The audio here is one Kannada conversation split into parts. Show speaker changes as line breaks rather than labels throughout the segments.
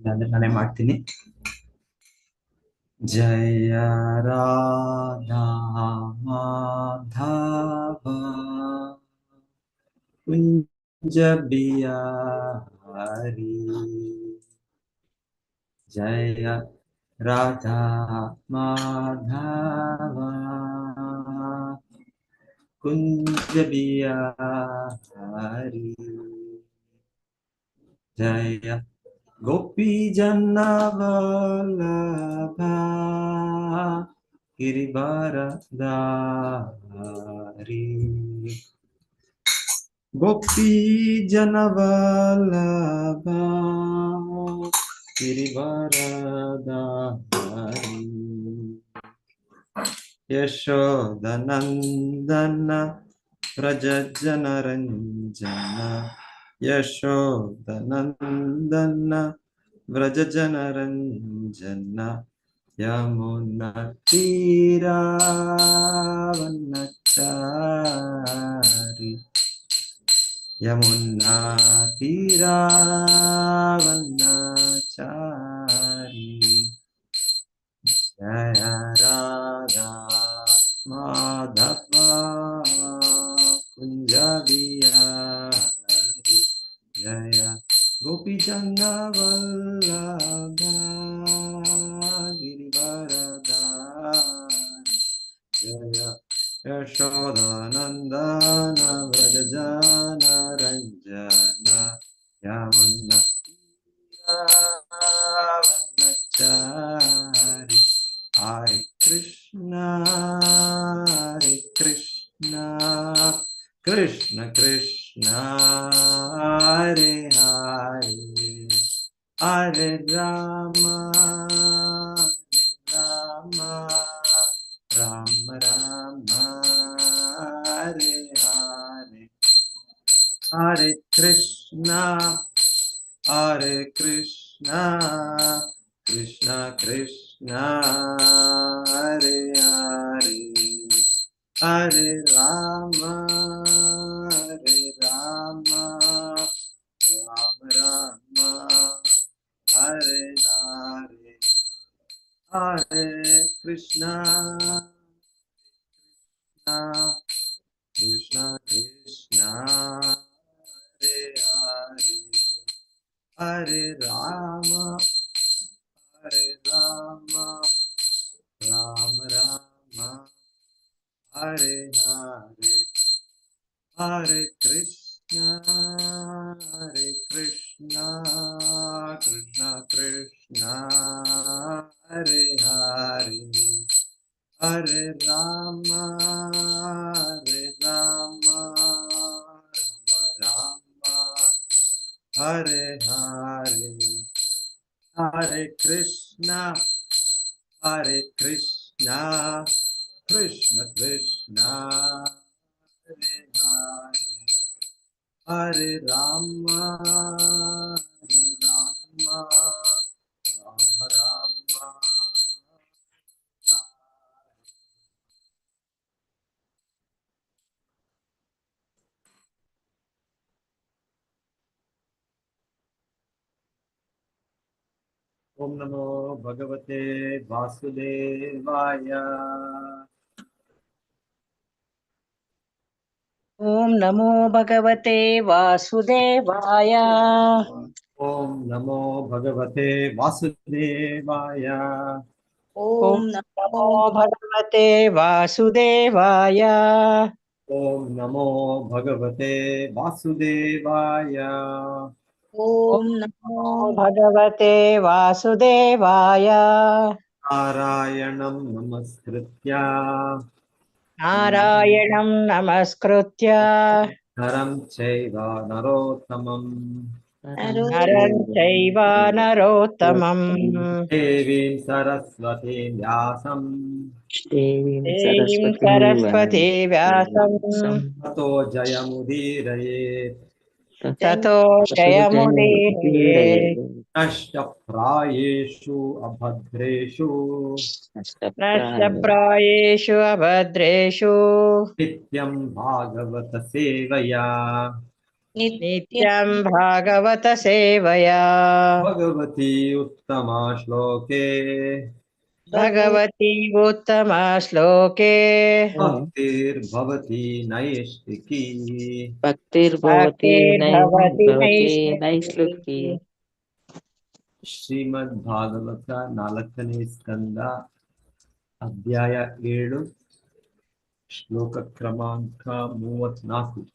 ಇಲ್ಲಾಂದ್ರೆ ನಾನೇ ಮಾಡ್ತೀನಿ. ಜಯ ರಾಧಾ ಮಾಧವ ಕುಂಜ ಬಿಹಾರಿ. ಜಯ ರಾಧಾ ಮಾಧವ ಕುಂಜ ಬಿಹಾರಿ. ಜಯ ಗೋಪಿ ಜನ ವಲ್ಲಭ ಗಿರಿವರಧಾರಿ. ಗೋಪಿ ಜನ ವಲ್ಲಭ ಗಿರಿವರಧಾರಿ. ಯಶೋದನಂದನ ವ್ರಜ ಜನರಂಜನ. ಯಶೋದನಂದನ ವ್ರಜ ಜನರಂಜನ. ಯಮುನಾ ತೀರಾವನಚಾರಿ. ಯಮುನಾ ತೀರಾವನಚಾರಿ. ಜಯ ರಾಧಾ ಮಾಧವ ಕುಂಜ ಬಿಹಾರಿ. ಜಯ ಗೋಪಿ ಜನ ವಲ್ಲಭ ಗಿರಿವರಧಾರಿ. ಜಯ ಯಶೋದಾನಂದನ ವ್ರಜ ಜನರಂಜನ. Yamuna ತೀರಾವನಚಾರಿ. Hare Krishna, Hare Krishna, Krishna Krishna, Hare Hare, Hare Rama, Hare Rama, Rama Rama, Hare Hare, Hare Krishna, Hare Krishna, Krishna Krishna, Hare Hare, Hare Rama, Hare Rama, Rama Rama, Hare Hare, Hare Krishna, Krishna Krishna, Hare Hare, Hare Rama, Hare Rama, Rama Rama, Hare Hare, Hare Krishna, Krishna Krishna, Hare Hare, Hare Rama, Rama Rama, Hare Hare, Hare Krishna, Krishna Krishna, Hare Hare, Hare Rama, Rama Rama. Om Namo Bhagavate Vasudevaya.
Om Namo Bhagavate Vasudevaya.
Om Namo Bhagavate Vasudevaya.
Om Namo Bhagavate Vasudevaya.
Om Namo Bhagavate Vasudevaya.
Om Namo Bhagavate Vasudevaya.
Narayanam Namaskritya
Narayanam Namaskritya
Naram Chaiva Narottamam
Naram Chaiva Narottamam
Devim Saraswati Vyasam
Devim Saraswati Vyasam
Tato Jayamudiraye
Tato Jayamudire
Ashtaprayeshu Abhadreshu
Nashtaprayeshu Abhadreshu
Nityam Bhagavata Sevaya
नित्यं भागवत सेवया
भगवती उत्तमा श्लोके
भगवती उत्तमा श्लोके
भक्तिर्भवती नैष्टिकी
भक्तिर्भवति
भक्तिर्भवति
भवति
नैष्ठिकी
नैष्लुकी
ಶ್ರೀಮದ್ಭಾಗವತ 4ನೇ ಸ್ಕಂದ ಅಧ್ಯಾಯ 7 ಶ್ಲೋಕ ಕ್ರಮಾಂಕ 34.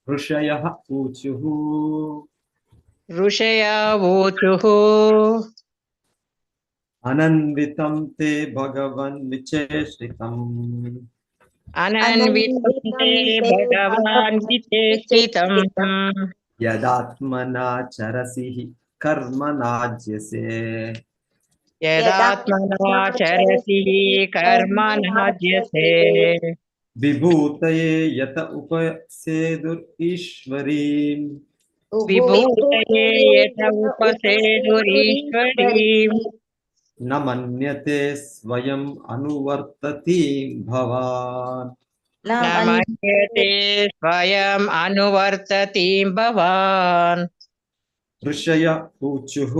ಋಷಯಃ ಊಚುಃ
ಋಷಯಾ ಊಚುಃ
ಅನನ್ವಿತಂ ತೇ ಭಗವನ್ ವಿಚೇಷ್ಟಿತಂ
ಅನನ್ವಿತಂ ತೇ ಭಗವಾನ್ ವಿಚೇಷ್ಟಿತಂ
ಯದಾತ್ಮನಾ ಚರಸಿ ಕರ್ಮನಾಜ್ಯಸೆ
ಯದಾತ್ಮನಾ ಚರಸಿ ಕರ್ಮನಾಜ್ಯಸೆ
ವಿಭೂತಯೇ ಯತ ಉಪಸೇದುರ್ ಈಶ್ವರೀಂ
ವಿಭೂತಯೇ ಯತ ಉಪಸೇದುರೀಶ್ವರೀಂ
ನ ಮನ್ಯತೆ ಸ್ವಯಂ ಅನುವರ್ತತೀಂ ಭವಾನ್
ನ ಮನ್ಯತೆ ಸ್ವಯಂ ಅನುವರ್ತತೀಂ ಭವಾನ್
ಋಷಯ ಊಚುಃ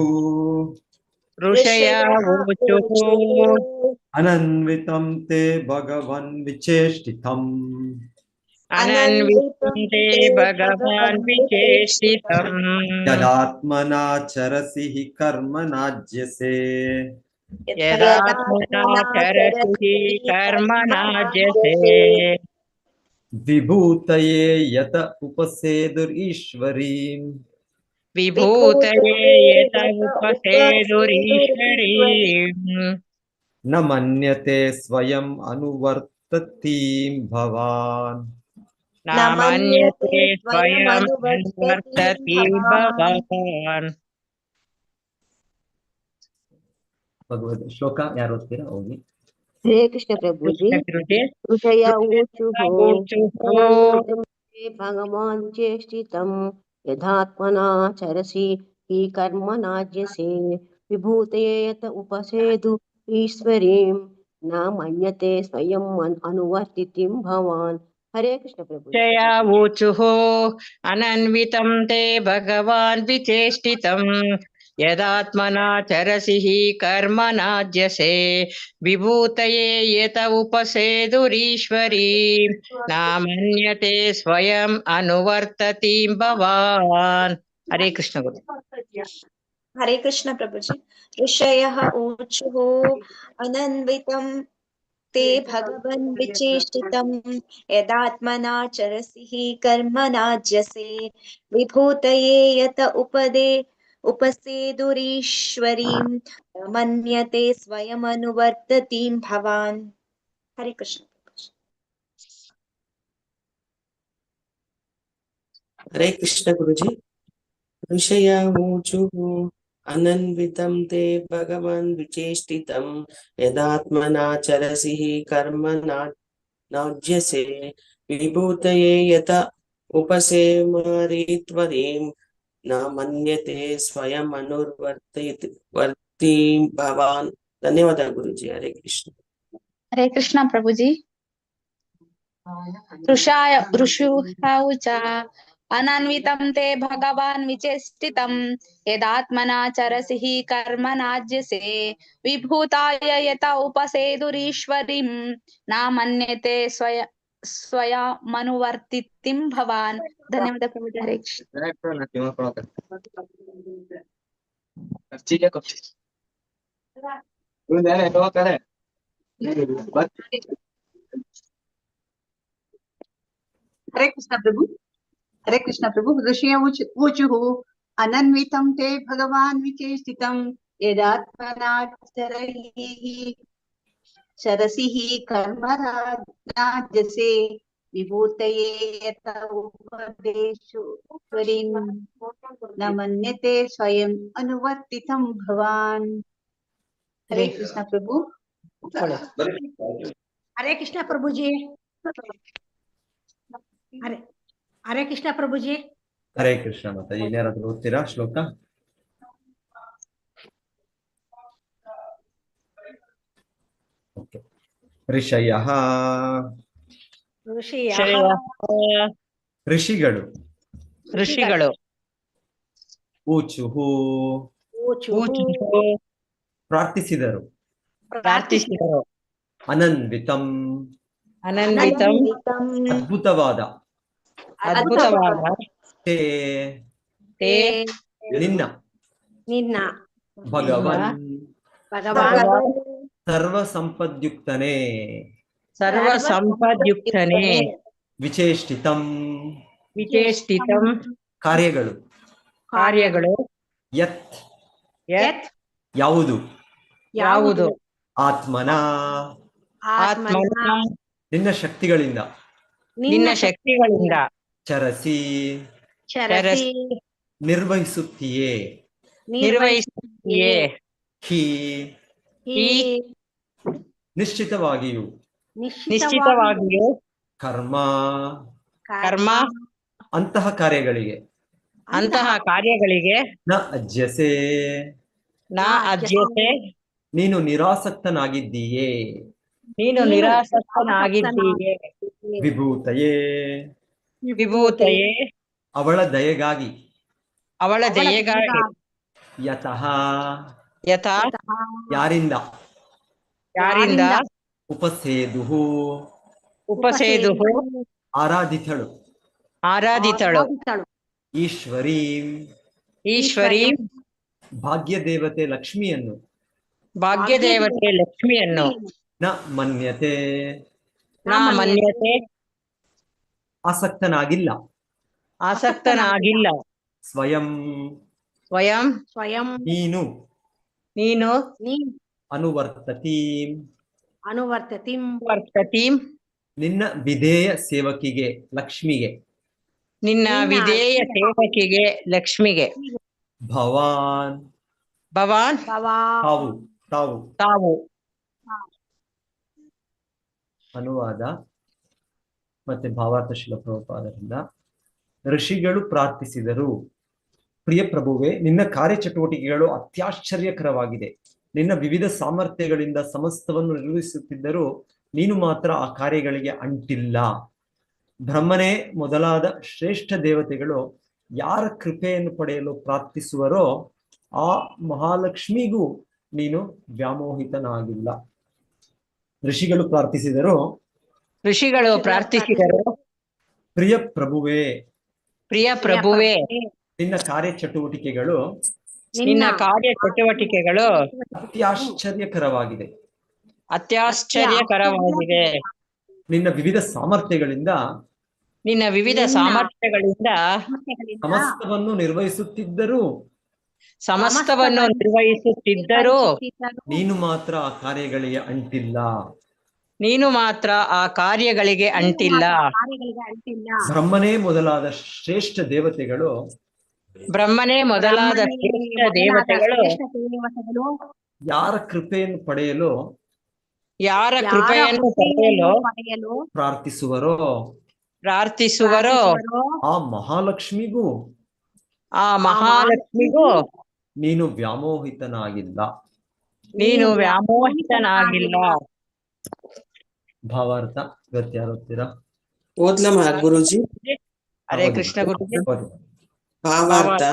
ಋಷಯಾ ಊಚುಃ
ಅನನ್ವಿತಂ ತೇ ಭಗವನ್ ವಿಚೇಷ್ಟಿತಂ
ಅನನ್ವಿತಂ ತೇ ಭಗವಾನ್ ವಿಚೇಷ್ಟಿತಂ
ಯದಾತ್ಮನಾ ಚರಸಿ ಕರ್ಮನಾಜ್ಯಸೆ
ಯದಾತ್ಮನಾ ಚರಸಿ ಕರ್ಮನಾಜ್ಯಸೆ
ವಿಭೂತಯೇ ಯತ ಉಪಸೇದುರ್ ಈಶ್ವರೀಂ
ವಿಭೂತಯೇ ಯತ ಉಪಸೇದುರೀಶ್ವರೀಂ
ನ ಮನ್ಯತೆ ಸ್ವಯಂ ಅನುವರ್ತತೀಂ ಭವಾನ್
ನ ಮನ್ಯತೆ ಸ್ವಯಂ ಅನುವರ್ತತೀಂ ಭವಾನ್
ಭಗವದ್ ಶ್ಲೋಕ ಯಾರು ಓದ್ತೀರಾ ಹೋಗಿ.
ಹರೇ ಕೃಷ್ಣ ಪ್ರಭುಜಿ.
ಗುರುಜಿ
ಋಷಯ ಊಚುಃ
ಊಚುಃ
ಭಗವಾನ್ ಚೇಷ್ಟಿತಂ ಯಥಾತ್ಮನಾ ಚರಸಿ ಹಿ ಕರ್ಮನಾಜ್ಯಸೆ ವಿಭೂತಯೇ ಯತ ಉಪಸೇದು ಈಶ್ವರೀಂ ನ ಮನ್ಯತೆ ಸ್ವಯಂ ಅನುವರ್ತಿತಿಂ ಭವಾನ್. ಹರೇ ಕೃಷ್ಣ ಪ್ರಭು.
ಋಷಯಾ ಊಚುಃ ಅನನ್ವಿತಂ ತೇ ಭಗವಾನ್ ವಿಚೇಷ್ಟಿತಂ ಯದಾತ್ಮನಾ ಚರಸಿ ಕರ್ಮನಾಜ್ಯಸೆ ವಿಭೂತಯೇ ಯತ ಉಪಸೇದುರೀಶ್ವರೀಂ ನ ಮನ್ಯತೆ ಸ್ವಯಂ ಅನುವರ್ತತೀಂ ಭವಾನ್. ಹರೇ ಕೃಷ್ಣ ಗುರು.
ಹರೇ ಕೃಷ್ಣ ಪ್ರಭುಜಿ. ಋಷಯಃ ಊಚುಃ ಅನನ್ವಿತಂ ತೇ ಭಗವನ್ ವಿಚೇಷ್ಟಿತಂ ಯದಾತ್ಮನಾ ಚರಸಿ ಕರ್ಮನಾಜ್ಯಸೆ ವಿಭೂತಯೇ ಯತ ಉಪಸೇದುರೀಶ್ವರೀಂ ಮನ್ಯತೆ ಸ್ವಯಂ ಅನುವರ್ತತೀಂ ಭವಾನ್. ಹರೇ ಕೃಷ್ಣ ಪ್ರಭುಜಿ.
ಹರೇ ಕೃಷ್ಣ ಗುರುಜಿ. ಋಷಯ ಊಚುಃ ಅನನ್ವಿತಂ ತೇ ಭಗವಾನ್ ವಿಚೇಷ್ಟಿತಂ ಯದಾತ್ಮನಾ ಚರಸಿ ಕರ್ಮನಾಜ್ಯಸೆ ವಿಭೂತಯೇ ಯತ ಉಪಸೇಮರಿತ್ವರೀಂ ನ ಮನ್ಯತೆ ಸ್ವಯಂ ಅನುವರ್ತೀಂ ಭವಾನ್. ಧನ್ಯವಾದ ಗುರುಜಿ. ಹರೇ ಕೃಷ್ಣ.
ಹರೇ ಕೃಷ್ಣ ಪ್ರಭುಜಿ. ಋಷುಃ ಅನನ್ವಿತಂ ತೇ ಭಗವಾನ್ ವಿಚೇಷ್ಟಿತಂ ಯದಾತ್ಮನಾ ಚರಸಿ ಕರ್ಮನಾಜ್ಯಸೆ ವಿಭೂತಾಯ ಯತ ಉಪಸೇದುರೀಶ್ವರೀಂ ನ ಮನ್ಯತೆ ಸ್ವಯಮನುವರ್ತಿತಿಂ ಭವಾನ್. ಧನ್ಯವಾದ ಪ್ರಭುಜಿ. ಹರೇ ಕೃಷ್ಣ.
हरे कृष्ण प्रभु. हरे कृष्ण प्रभु. ऋषय ऊचुः अनन्वितं ते भगवान् विचेष्टितं यदात्मना चरसि कर्मनाज्यसे विभूतये यत उपदेशुरीं न मन्यते स्वयं अनुवर्तितं भवान्. हरे कृष्ण प्रभु.
ಹರೇ ಕೃಷ್ಣ ಪ್ರಭುಜಿ.
ಹರೇ ಹರೇ ಕೃಷ್ಣ ಪ್ರಭುಜಿ.
ಹರೇ ಕೃಷ್ಣ ಮಾತಾಜಿ. ಇನ್ಯಾರಾದ್ರೂ ಓದ್ತೀರಾ ಶ್ಲೋಕ? ಓಕೆ. ಋಷಯಃ ಋಷಿಗಳು
ಋಷಿಗಳು
ಊಚುಹು ಪ್ರಾರ್ಥಿಸಿದರು. ಅನನ್ವಿತಂ ಅದ್ಭುತವಾದ ತೇ ನಿನ್ನ ಭಗವನ್ ಸರ್ವ ಸಂಪದ್ಯುಕ್ತನೇ ವಿಚೇಷ್ಟಿತಂ ಕಾರ್ಯಗಳು ಯತ್ ಯಾವುದು ಆತ್ಮನ ನಿನ್ನ ಶಕ್ತಿಗಳಿಂದ ಚರಸಿ ನಿರ್ವಹಿಸುತ್ತೀಯೇ ಹಿ ನಿಶ್ಚಿತವಾಗಿಯೂ ಕರ್ಮ ಅಂತಹ ಕಾರ್ಯಗಳಿಗೆ ನ ಅಜ್ಯಸೆ ನೀನು ನಿರಾಸಕ್ತನಾಗಿದ್ದೀಯೇ ವಿಭೂತಯೇ ಅವಳ ದಯೆಗಾಗಿ ಯತಃ ಯಾರಿಂದ ಉಪಸೇದುಹು ಆರಾಧಿತಳು ಈಶ್ವರೀಂ ಭಾಗ್ಯದೇವತೆ ಲಕ್ಷ್ಮಿಯನ್ನು ನ ಮನ್ಯತೆ ಆಸಕ್ತನಾಗಿಲ್ಲ ಸ್ವಯಂ ನೀನು ಅನುವರ್ತತೀಂ ನಿನ್ನ ವಿಧೇಯ ಸೇವಕಿಗೆ ಲಕ್ಷ್ಮಿಗೆ ಭವಾನ್ ತಾವು ಅನುವಾದ ಮತ್ತೆ ಭಾವಾರ್ಥ ಶಿಲ ಪ್ರಭುಪಾದರಿಂದ. ಋಷಿಗಳು ಪ್ರಾರ್ಥಿಸಿದರು, ಪ್ರಿಯ ಪ್ರಭುವೆ, ನಿನ್ನ ಕಾರ್ಯಚಟುವಟಿಕೆಗಳು ಅತ್ಯಾಶ್ಚರ್ಯಕರವಾಗಿದೆ. ನಿನ್ನ ವಿವಿಧ ಸಾಮರ್ಥ್ಯಗಳಿಂದ ಸಮಸ್ತವನ್ನು ನಿರ್ವಹಿಸುತ್ತಿದ್ದರೂ ನೀನು ಮಾತ್ರ ಆ ಕಾರ್ಯಗಳಿಗೆ ಅಂಟಿಲ್ಲ. ಬ್ರಹ್ಮನೇ ಮೊದಲಾದ ಶ್ರೇಷ್ಠ ದೇವತೆಗಳು ಯಾರ ಕೃಪೆಯನ್ನು ಪಡೆಯಲು ಪ್ರಾರ್ಥಿಸುವರೋ ಆ ಮಹಾಲಕ್ಷ್ಮಿಗೂ ನೀನು ವ್ಯಾಮೋಹಿತನಾಗಿಲ್ಲ. ಋಷಿಗಳು ಪ್ರಾರ್ಥಿಸಿದರು, ಪ್ರಿಯ ಪ್ರಭುವೇ, ನಿನ್ನ ಕಾರ್ಯಚಟುವಟಿಕೆಗಳು ಅತ್ಯಾಶ್ಚರ್ಯಕರವಾಗಿದೆ. ನಿನ್ನ ವಿವಿಧ ಸಾಮರ್ಥ್ಯಗಳಿಂದ ಸಮಸ್ತವನ್ನು ನಿರ್ವಹಿಸುತ್ತಿದ್ದರೂ ನೀನು ಮಾತ್ರ ಆ ಕಾರ್ಯಗಳಿಗೆ ಅಂಟಿಲ್ಲ. ಬ್ರಹ್ಮನೇ ಮೊದಲಾದ ಶ್ರೇಷ್ಠ ದೇವತೆಗಳು ಯಾರ ಕೃಪೆಯನ್ನು ಪಡೆಯಲು ಪ್ರಾರ್ಥಿಸುವರೋ ಆ ಮಹಾಲಕ್ಷ್ಮಿಗೂ ನೀನು ವ್ಯಾಮೋಹಿತನಾಗಿಲ್ಲ. ಭಾವಾರ್ಥ ಇವತ್ತು ಯಾರು ಓದ್ತೀರಾ?
ಓದ್ಲಮ್ಮ ಗುರುಜಿ.
ಹರೇ ಕೃಷ್ಣ ಗುರುಜಿ.
ಭಾವಾರ್ಥ: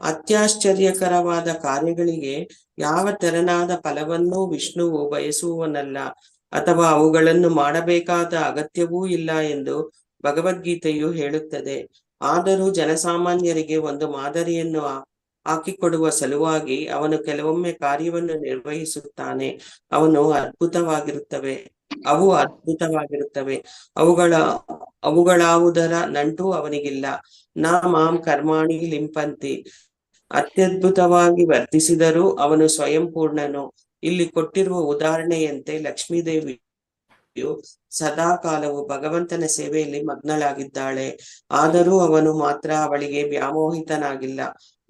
ಅತ್ಯಾಶ್ಚರ್ಯಕರವಾದ ಕಾರ್ಯಗಳಿಗೆ ಯಾವ ತೆರನಾದ ಫಲವನ್ನೂ ವಿಷ್ಣುವು ಬಯಸುವನಲ್ಲ ಅಥವಾ ಅವುಗಳನ್ನು ಮಾಡಬೇಕಾದ ಅಗತ್ಯವೂ ಇಲ್ಲ ಎಂದು ಭಗವದ್ಗೀತೆಯು ಹೇಳುತ್ತದೆ. ಆದರೂ ಜನಸಾಮಾನ್ಯರಿಗೆ ಒಂದು ಮಾದರಿಯನ್ನು ಹಾಕಿಕೊಡುವ ಸಲುವಾಗಿ ಅವನು ಕೆಲವೊಮ್ಮೆ ಕಾರ್ಯವನ್ನು ನಿರ್ವಹಿಸುತ್ತಾನೆ. ಅವು ಅದ್ಭುತವಾಗಿರುತ್ತವೆ. ಅವುಗಳಾವುದರ ನಂಟು ಅವನಿಗಿಲ್ಲ. ನಾ ಮಾಂ ಕರ್ಮಾಣಿ ಲಿಂಪಂತಿ. ಅತ್ಯದ್ಭುತವಾಗಿ ವರ್ತಿಸಿದರೂ ಅವನು ಸ್ವಯಂ ಪೂರ್ಣನು. ಇಲ್ಲಿ ಕೊಟ್ಟಿರುವ ಉದಾಹರಣೆಯಂತೆ ಲಕ್ಷ್ಮೀದೇವಿಯು ಸದಾ ಕಾಲವು ಭಗವಂತನ ಸೇವೆಯಲ್ಲಿ ಮಗ್ನಳಾಗಿದ್ದಾಳೆ. ಆದರೂ ಅವನು ಮಾತ್ರ ಅವಳಿಗೆ ವ್ಯಾಮೋಹಿತನಾಗಿಲ್ಲ.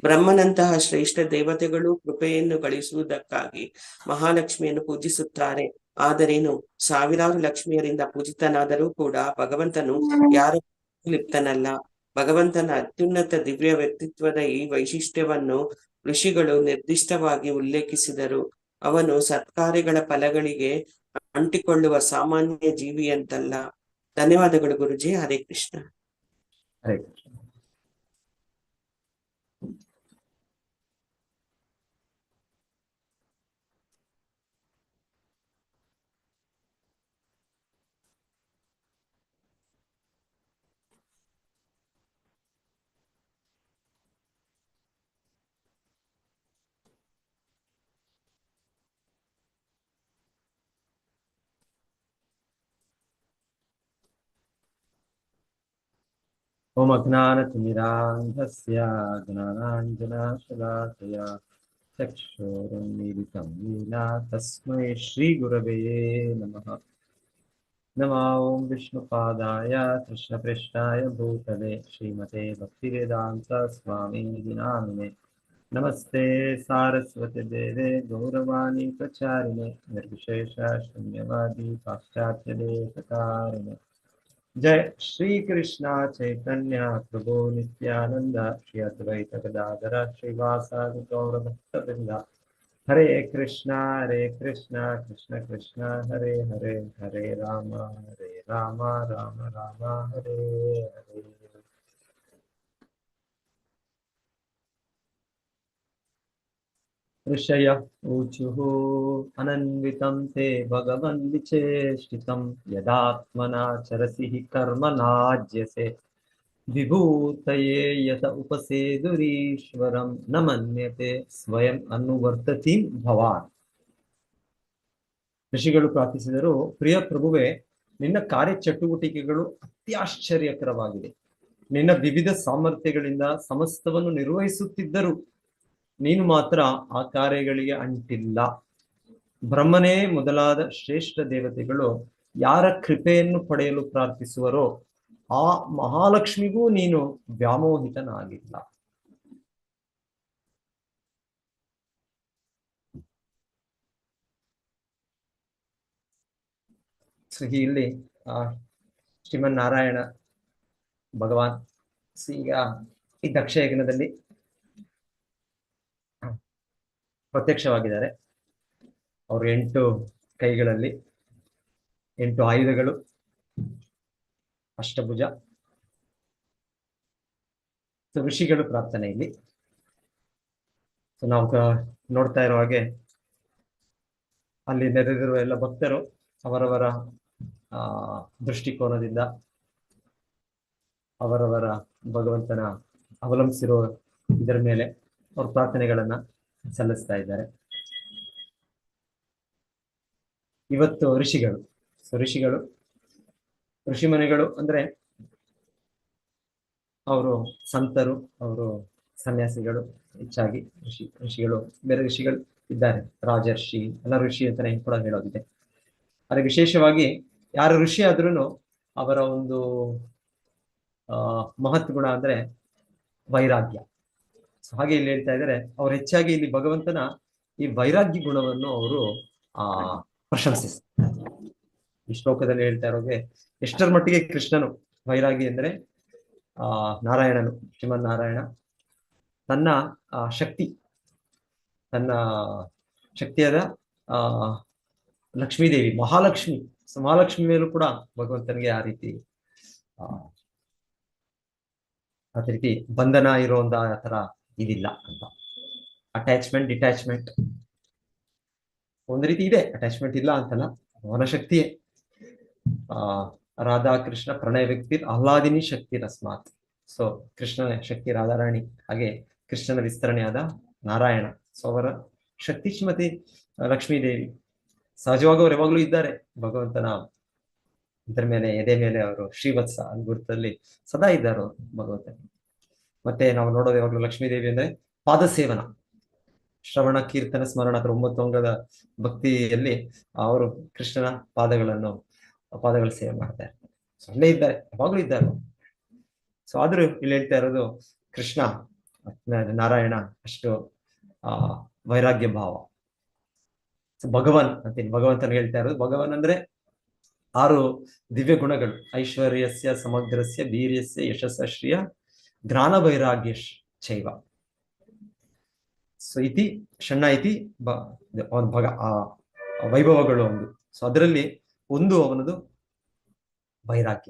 ಬ್ರಹ್ಮನಂತಹ ಶ್ರೇಷ್ಠ ದೇವತೆಗಳು ಕೃಪೆಯನ್ನು ಗಳಿಸುವುದಕ್ಕಾಗಿ ಮಹಾಲಕ್ಷ್ಮಿಯನ್ನು ಪೂಜಿಸುತ್ತಾರೆ. ಆದರೇನು ಸಾವಿರಾರು ಲಕ್ಷ್ಮಿಯರಿಂದ ಪೂಜಿತನಾದರೂ ಕೂಡ ಭಗವಂತನು ಯಾರ ಲಿಪ್ತನಲ್ಲ. ಭಗವಂತನ ಅತ್ಯುನ್ನತ ದಿವ್ಯ ವ್ಯಕ್ತಿತ್ವದ ಈ ವೈಶಿಷ್ಟ್ಯವನ್ನು ಋಷಿಗಳು ನಿರ್ದಿಷ್ಟವಾಗಿ ಉಲ್ಲೇಖಿಸಿದರು. ಅವನು ಸತ್ಕಾರ್ಯಗಳ ಫಲಗಳಿಗೆ ಅಂಟಿಕೊಳ್ಳುವ ಸಾಮಾನ್ಯ ಜೀವಿಯಂತಲ್ಲ. ಧನ್ಯವಾದಗಳು ಗುರುಜಿ. ಹರೇ ಕೃಷ್ಣ.
ಹರೇ ಕೃಷ್ಣ. ಓಂ ಅಜ್ಞಾನತಿಮಿರಾಂಧಸ್ಯ ಜ್ಞಾನಾಂಜನಶಲಾಕಯ ಚಕ್ಷುರುನ್ಮೀಲಿತಂ ಯೇನ ತಸ್ಮೈ ಶ್ರೀಗುರವೇ ನಮಃ. ನಮೋ ಓಂ ವಿಷ್ಣುಪಾದಾಯ ಕೃಷ್ಣಪ್ರೇಷ್ಠಾಯ ಭೂತಲೆ ಶ್ರೀಮತೆ ಭಕ್ತಿವೇದಾಂತ ಸ್ವಾಮೀತಿ ನಾಮಿನೆ. ನಮಸ್ತೆ ಸಾರಸ್ವತಿ ದೇವೆ ಗೌರವಾಣಿ ಪ್ರಚಾರಿಣೆ ನಿರ್ವಿಶೇಷ ಶೂನ್ಯವಾದಿ ಪಾಶ್ಚಾತ್ಯ ದೇಶಕಾರಿಣೆ. जय श्री कृष्णा चैतन्य प्रभु नित्यानंद श्री अद्वैत गदाधर श्रीवासादि गौर भक्तवृंद. हरे कृष्णा कृष्ण कृष्ण हरे हरे, हरे राम राम राम हरे हरे. ऋषय ऊचुः अनन्वितं ते भगवन् विचेष्टितं यदात्मना चरसि हि कर्मणाज्यसे विभूतये यत उपसेदुरीश्वरं न मन्यते ಸ್ವಯಂ ಅನುವರ್ತತಿ ಭವಾನ್. ಋಷಿಗಳು ಪ್ರಾರ್ಥಿಸಿದರು, ಪ್ರಿಯ ಪ್ರಭುವೆ, ನಿನ್ನ ಕಾರ್ಯಚಟುವಟಿಕೆಗಳು ಅತ್ಯಾಶ್ಚರ್ಯಕರವಾಗಿದೆ. ನಿನ್ನ ವಿವಿಧ ಸಾಮರ್ಥ್ಯಗಳಿಂದ ಸಮಸ್ತವನ್ನು ನಿರ್ವಹಿಸುತ್ತಿದ್ದರು ನೀನು ಮಾತ್ರ ಆ ಕಾರ್ಯಗಳಿಗೆ ಅಂಟಿಲ್ಲ. ಬ್ರಹ್ಮನೇ ಮೊದಲಾದ ಶ್ರೇಷ್ಠ ದೇವತೆಗಳು ಯಾರ ಕೃಪೆಯನ್ನು ಪಡೆಯಲು ಪ್ರಾರ್ಥಿಸುವರೋ ಆ ಮಹಾಲಕ್ಷ್ಮಿಗೂ ನೀನು ವ್ಯಾಮೋಹಿತನಾಗಿಲ್ಲ. ಇಲ್ಲಿ ಶ್ರೀಮನ್ನಾರಾಯಣ ಭಗವಾನ್ ಈಗ ಈ ದಕ್ಷಯಜ್ಞದಲ್ಲಿ ಪ್ರತ್ಯಕ್ಷವಾಗಿದ್ದಾರೆ. ಅವರು 8 ಕೈಗಳಲ್ಲಿ 8 ಆಯುಧಗಳು, ಅಷ್ಟಭುಜ. ಋಷಿಗಳು ಪ್ರಾರ್ಥನೆ ಇಲ್ಲಿ ನಾವು ನೋಡ್ತಾ ಇರೋ ಹಾಗೆ ಅಲ್ಲಿ ನೆರೆದಿರುವ ಎಲ್ಲ ಭಕ್ತರು ಅವರವರ ದೃಷ್ಟಿಕೋನದಿಂದ ಅವರವರ ಭಗವಂತನ ಅವಲಂಬಿಸಿರೋ ಇದರ ಮೇಲೆ ಅವ್ರ ಪ್ರಾರ್ಥನೆಗಳನ್ನ ಸಲ್ಲಿಸ್ತಾ ಇದ್ದಾರೆ. ಇವತ್ತು ಋಷಿಗಳು ಋಷಿಮನೆಗಳು ಅಂದ್ರೆ ಅವರು ಸಂತರು, ಅವರು ಸನ್ಯಾಸಿಗಳು. ಹೆಚ್ಚಾಗಿ ಋಷಿಗಳು ಬೇರೆ ಋಷಿಗಳು ಇದ್ದಾರೆ, ರಾಜರ್ಷಿ ಎಲ್ಲ ಋಷಿ ಅಂತಾನೆ ಕೂಡ ಹೇಳೋದಿದೆ. ಆದರೆ ವಿಶೇಷವಾಗಿ ಯಾರು ಋಷಿ ಆದ್ರೂ ಅವರ ಒಂದು ಮಹತ್ ಗುಣ ಅಂದ್ರೆ ವೈರಾಗ್ಯ. ಹಾಗೆ ಇಲ್ಲಿ ಹೇಳ್ತಾ ಇದ್ದಾರೆ, ಅವ್ರು ಹೆಚ್ಚಾಗಿ ಇಲ್ಲಿ ಭಗವಂತನ ಈ ವೈರಾಗ್ಯ ಗುಣವನ್ನು ಅವರು ಪ್ರಶಂಸಿಸ್ತಾರೆ. ಈ ಶ್ಲೋಕದಲ್ಲಿ ಹೇಳ್ತಾ ಇರೋಗೆ ಎಷ್ಟರ ಮಟ್ಟಿಗೆ ಕೃಷ್ಣನು ವೈರಾಗಿ ಅಂದ್ರೆ ನಾರಾಯಣನು, ಶ್ರೀಮನ್ನಾರಾಯಣ ತನ್ನ ಶಕ್ತಿಯಾದ ಲಕ್ಷ್ಮೀದೇವಿ, ಮಹಾಲಕ್ಷ್ಮಿ ಮೇಲೂ ಕೂಡ ಭಗವಂತನಿಗೆ ಆ ರೀತಿ ಬಂಧನ ಇರುವಂತ ತರ ಇದಿಲ್ಲ ಅಂತ. ಅಟ್ಯಾಚ್ಮೆಂಟ್ ಡಿಟ್ಯಾಚ್ಮೆಂಟ್ ಒಂದು ರೀತಿ ಇದೆ, ಅಟ್ಯಾಚ್ಮೆಂಟ್ ಇಲ್ಲ ಅಂತಲ್ಲ, ಅವನ ಶಕ್ತಿಯೇ. ರಾಧಾ ಕೃಷ್ಣ ಪ್ರಣಯ ವ್ಯಕ್ತಿ ಆಹ್ಲಾದಿನಿ ಶಕ್ತಿ ರಸ್ಮಾತ್. ಸೊ ಕೃಷ್ಣನ ಶಕ್ತಿ ರಾಧಾರಾಣಿ, ಹಾಗೆ ಕೃಷ್ಣನ ವಿಸ್ತರಣೆಯಾದ ನಾರಾಯಣ. ಸೊ ಅವರ ಶಕ್ತಿ ಶ್ರೀಮತಿ ಲಕ್ಷ್ಮೀದೇವಿ. ಸಹಜವಾಗಿ ಅವರು ಯಾವಾಗ್ಲೂ ಇದ್ದಾರೆ ಭಗವಂತನ ಇದರ ಮೇಲೆ, ಎದೆ ಮೇಲೆ ಅವರು ಶ್ರೀವತ್ಸ ಗುರುತಲ್ಲಿ ಸದಾ ಇದ್ದಾರೆ ಭಗವಂತ. ಮತ್ತೆ ನಾವು ನೋಡೋದು ಯಾವಾಗಲೂ ಲಕ್ಷ್ಮೀದೇವಿ ಅಂದ್ರೆ ಪಾದಸೇವನ, ಶ್ರವಣ ಕೀರ್ತನ ಸ್ಮರಣ 9 ಅಂಗದ ಭಕ್ತಿಯಲ್ಲಿ ಅವರು ಕೃಷ್ಣನ ಪಾದಗಳ ಸೇವೆ ಮಾಡ್ತಾರೆ. ಸೊ ಅಲ್ಲೇ ಇದ್ದಾರೆ, ಯಾವಾಗ್ಲೂ ಇದ್ದಾರೆ. ಸೊ ಆದ್ರೂ ಇಲ್ಲಿ ಹೇಳ್ತಾ ಇರೋದು ಕೃಷ್ಣ ನಾರಾಯಣ ಅಷ್ಟು ವೈರಾಗ್ಯ ಭಾವ. ಭಗವಾನ್ ಅಂತೀನಿ, ಭಗವಂತನ ಹೇಳ್ತಾ ಇರೋದು. ಭಗವಾನ್ ಅಂದ್ರೆ 6 ದಿವ್ಯ ಗುಣಗಳು. ಐಶ್ವರ್ಯಸ್ಯ ಸಮಗ್ರಸ್ಯ ವೀರ್ಯಸ್ಯ ಯಶಸ್ಶ್ರಿಯ ಜ್ಞಾನ ವೈರಾಗ್ಯ ಚೈವ. ಸೊ ಇತಿ ಷಣ್ಣ ಇತಿ ಅವನ ಆ ವೈಭವಗಳು ಒಂದು. ಸೊ ಅದರಲ್ಲಿ ಒಂದು ಅವನದು ವೈರಾಗ್ಯ.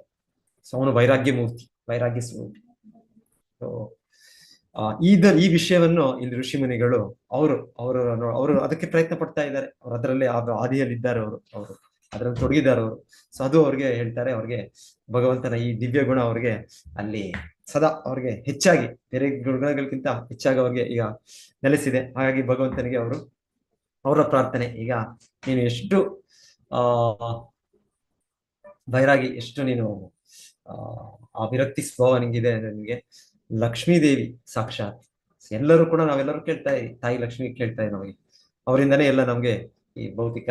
ಸೊ ಅವನು ವೈರಾಗ್ಯ ಮೂರ್ತಿ, ವೈರಾಗ್ಯ ಸ್ವರೂಪಿ. ಸೊ ಈ ವಿಷಯವನ್ನು ಇಲ್ಲಿ ಋಷಿ ಮುನಿಗಳು ಅವರು ಅದಕ್ಕೆ ಪ್ರಯತ್ನ ಪಡ್ತಾ ಇದ್ದಾರೆ. ಅವ್ರು ಅದರಲ್ಲೇ ಆದಿಯಲ್ಲಿದ್ದಾರೆ, ಅವರು ಅದರಲ್ಲಿ ತೊಡಗಿದ್ದಾರೆ ಅವರು. ಸೊ ಅದು ಅವ್ರಿಗೆ ಹೇಳ್ತಾರೆ, ಅವ್ರಿಗೆ ಭಗವಂತನ ಈ ದಿವ್ಯ ಗುಣ ಅವ್ರಿಗೆ ಅಲ್ಲಿ ಸದಾ ಅವ್ರಿಗೆ ಹೆಚ್ಚಾಗಿ ಬೇರೆ ಗುಣಗಳಿಗಿಂತ ಹೆಚ್ಚಾಗಿ ಅವ್ರಿಗೆ ಈಗ ನೆಲೆಸಿದೆ. ಹಾಗಾಗಿ ಭಗವಂತನಿಗೆ ಅವರ ಪ್ರಾರ್ಥನೆ, ಈಗ ನೀನು ಎಷ್ಟು ವೈರಾಗಿ, ಎಷ್ಟು ನೀನು ಆ ವಿರಕ್ತಿ ಸ್ವಭಾವ ನಿಂಗಿದೆ ಅಂದ್ರೆ ನಿಮಗೆ ಲಕ್ಷ್ಮೀದೇವಿ ಸಾಕ್ಷಾತ್. ಎಲ್ಲರೂ ಕೂಡ ನಾವೆಲ್ಲರೂ ಕೇಳ್ತಾ ಇದ್ದೀವಿ, ತಾಯಿ ಲಕ್ಷ್ಮಿ ಕೇಳ್ತಾ ಇದ್ದೀವಿ. ನಮಗೆ ಅವರಿಂದನೇ ಎಲ್ಲ ನಮ್ಗೆ ಈ ಭೌತಿಕ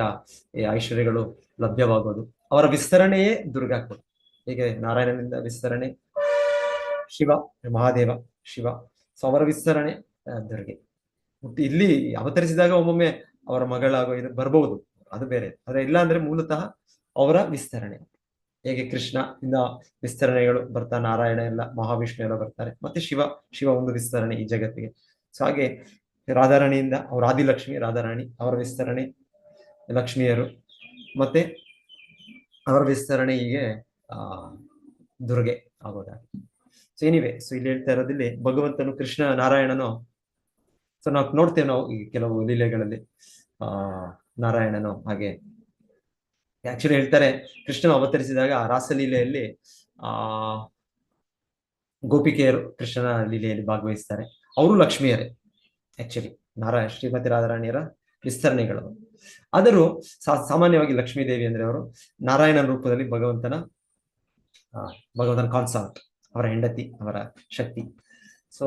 ಈ ಐಶ್ವರ್ಯಗಳು ಲಭ್ಯವಾಗೋದು. ಅವರ ವಿಸ್ತರಣೆಯೇ ದುರ್ಗಾ ಕೂಡ. ಹೀಗೆ ನಾರಾಯಣನಿಂದ ವಿಸ್ತರಣೆ ಶಿವ, ಮಹಾದೇವ ಶಿವ. ಸೊ ಅವರ ವಿಸ್ತರಣೆ ದುರ್ಗೆ. ಇಲ್ಲಿ ಅವತರಿಸಿದಾಗ ಒಮ್ಮೊಮ್ಮೆ ಅವರ ಮಗಳಾಗೋ ಇದು ಬರ್ಬಹುದು, ಅದು ಬೇರೆ. ಆದ್ರೆ ಇಲ್ಲ ಅಂದ್ರೆ ಮೂಲತಃ ಅವರ ವಿಸ್ತರಣೆ. ಹೇಗೆ ಕೃಷ್ಣ ಇಂದ ವಿಸ್ತರಣೆಗಳು ಬರ್ತಾ, ನಾರಾಯಣ ಎಲ್ಲ, ಮಹಾವಿಷ್ಣು ಎಲ್ಲ ಬರ್ತಾರೆ, ಮತ್ತೆ ಶಿವ ಒಂದು ವಿಸ್ತರಣೆ ಈ ಜಗತ್ತಿಗೆ. ಸೊ ಹಾಗೆ ರಾಧಾರಾಣಿಯಿಂದ ಅವ್ರ ಆದಿಲಕ್ಷ್ಮಿ ರಾಧಾರಾಣಿ, ಅವರ ವಿಸ್ತರಣೆ ಲಕ್ಷ್ಮಿಯರು, ಮತ್ತೆ ಅವರ ವಿಸ್ತರಣೆ ಹೀಗೆ ದುರ್ಗೆ ಆಗೋದಾಗಿ. ಸೊ ಎನಿವೆ, ಸೊ ಇಲ್ಲಿ ಹೇಳ್ತಾ ಇರೋದಿಲ್ಲಿ ಭಗವಂತನು ಕೃಷ್ಣ ನಾರಾಯಣನು. ಸೊ ನಾವು ನೋಡ್ತೇವೆ ನಾವು ಈ ಕೆಲವು ಲೀಲೆಗಳಲ್ಲಿ ನಾರಾಯಣನು ಹಾಗೆ ಆಕ್ಚುಲಿ ಹೇಳ್ತಾರೆ, ಕೃಷ್ಣನು ಅವತರಿಸಿದಾಗ ರಾಸಲೀಲೆಯಲ್ಲಿ ಗೋಪಿಕೆಯರು ಕೃಷ್ಣನ ಲೀಲೆಯಲ್ಲಿ ಭಾಗವಹಿಸ್ತಾರೆ. ಅವರು ಲಕ್ಷ್ಮಿಯರೇ ಆಕ್ಚುಲಿ, ಶ್ರೀಮತಿ ರಾಧಾರಾಣಿಯರ ವಿಸ್ತರಣೆಗಳು. ಆದರೂ ಸಾಮಾನ್ಯವಾಗಿ ಲಕ್ಷ್ಮೀದೇವಿ ಅಂದ್ರೆ ಅವರು ನಾರಾಯಣನ ರೂಪದಲ್ಲಿ ಭಗವಂತನ ಕಾನ್ಸಾರ್ಟ್, ಅವರ ಹೆಂಡತಿ, ಅವರ ಶಕ್ತಿ. ಸೊ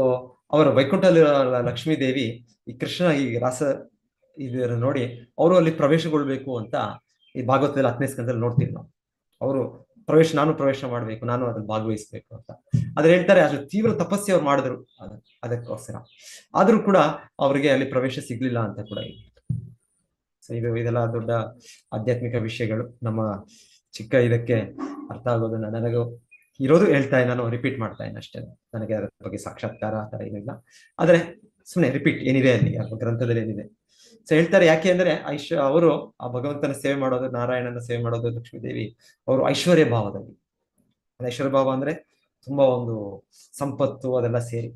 ಅವರ ವೈಕುಂಠದಲ್ಲಿರೋ ಲಕ್ಷ್ಮೀದೇವಿ ಈ ಕೃಷ್ಣ ಈ ರಾಸ ಇದನ್ನು ನೋಡಿ ಅವರು ಅಲ್ಲಿ ಪ್ರವೇಶಗೊಳ್ಬೇಕು ಅಂತ ಈ ಭಾಗವತದಲ್ಲಿ 10ನೇ ಸ್ಕಂದದಲ್ಲಿ ನೋಡ್ತೀವಿ ನಾವು. ಅವರು ನಾನು ಪ್ರವೇಶ ಮಾಡ್ಬೇಕು, ನಾನು ಅದ್ರಲ್ಲಿ ಭಾಗವಹಿಸ್ಬೇಕು ಅಂತ. ಆದ್ರೆ ಹೇಳ್ತಾರೆ, ಅಷ್ಟು ತೀವ್ರ ತಪಸ್ಸೆ ಅವ್ರು ಮಾಡಿದ್ರು ಅದಕ್ಕೋಸ್ಕರ. ಆದ್ರೂ ಕೂಡ ಅವ್ರಿಗೆ ಅಲ್ಲಿ ಪ್ರವೇಶ ಸಿಗ್ಲಿಲ್ಲ ಅಂತ ಕೂಡ ಇದೆ. ಸೊ ಇದೆಲ್ಲ ದೊಡ್ಡ ಆಧ್ಯಾತ್ಮಿಕ ವಿಷಯಗಳು. ನಮ್ಮ ಚಿಕ್ಕ ಇದಕ್ಕೆ ಅರ್ಥ ಆಗೋದನ್ನ ನನಗೂ ಇರೋದು ಹೇಳ್ತಾ ನಾನು ರಿಪೀಟ್ ಮಾಡ್ತಾ ಇದ್ದೀನಿ ಅಷ್ಟೇ. ನನಗೆ ಅದರ ಬಗ್ಗೆ ಸಾಕ್ಷಾತ್ಕಾರ ಆ ತರ ಏನಿಲ್ಲ. ಆದ್ರೆ ಸುಮ್ಮನೆ ರಿಪೀಟ್ ಏನಿದೆ ಅಲ್ಲಿ ಗ್ರಂಥದಲ್ಲಿ ಏನಿದೆ. ಸೊ ಹೇಳ್ತಾರೆ, ಯಾಕೆ ಅಂದ್ರೆ ಅವರು ಆ ಭಗವಂತನ ಸೇವೆ ಮಾಡೋದು, ನಾರಾಯಣನ ಸೇವೆ ಮಾಡೋದು, ಲಕ್ಷ್ಮೀದೇವಿ ಅವರು ಐಶ್ವರ್ಯ ಭಾವದಲ್ಲಿ. ಐಶ್ವರ್ಯ ಭಾವ ಅಂದ್ರೆ ತುಂಬಾ ಒಂದು ಸಂಪತ್ತು ಅದೆಲ್ಲ ಸೇರಿ.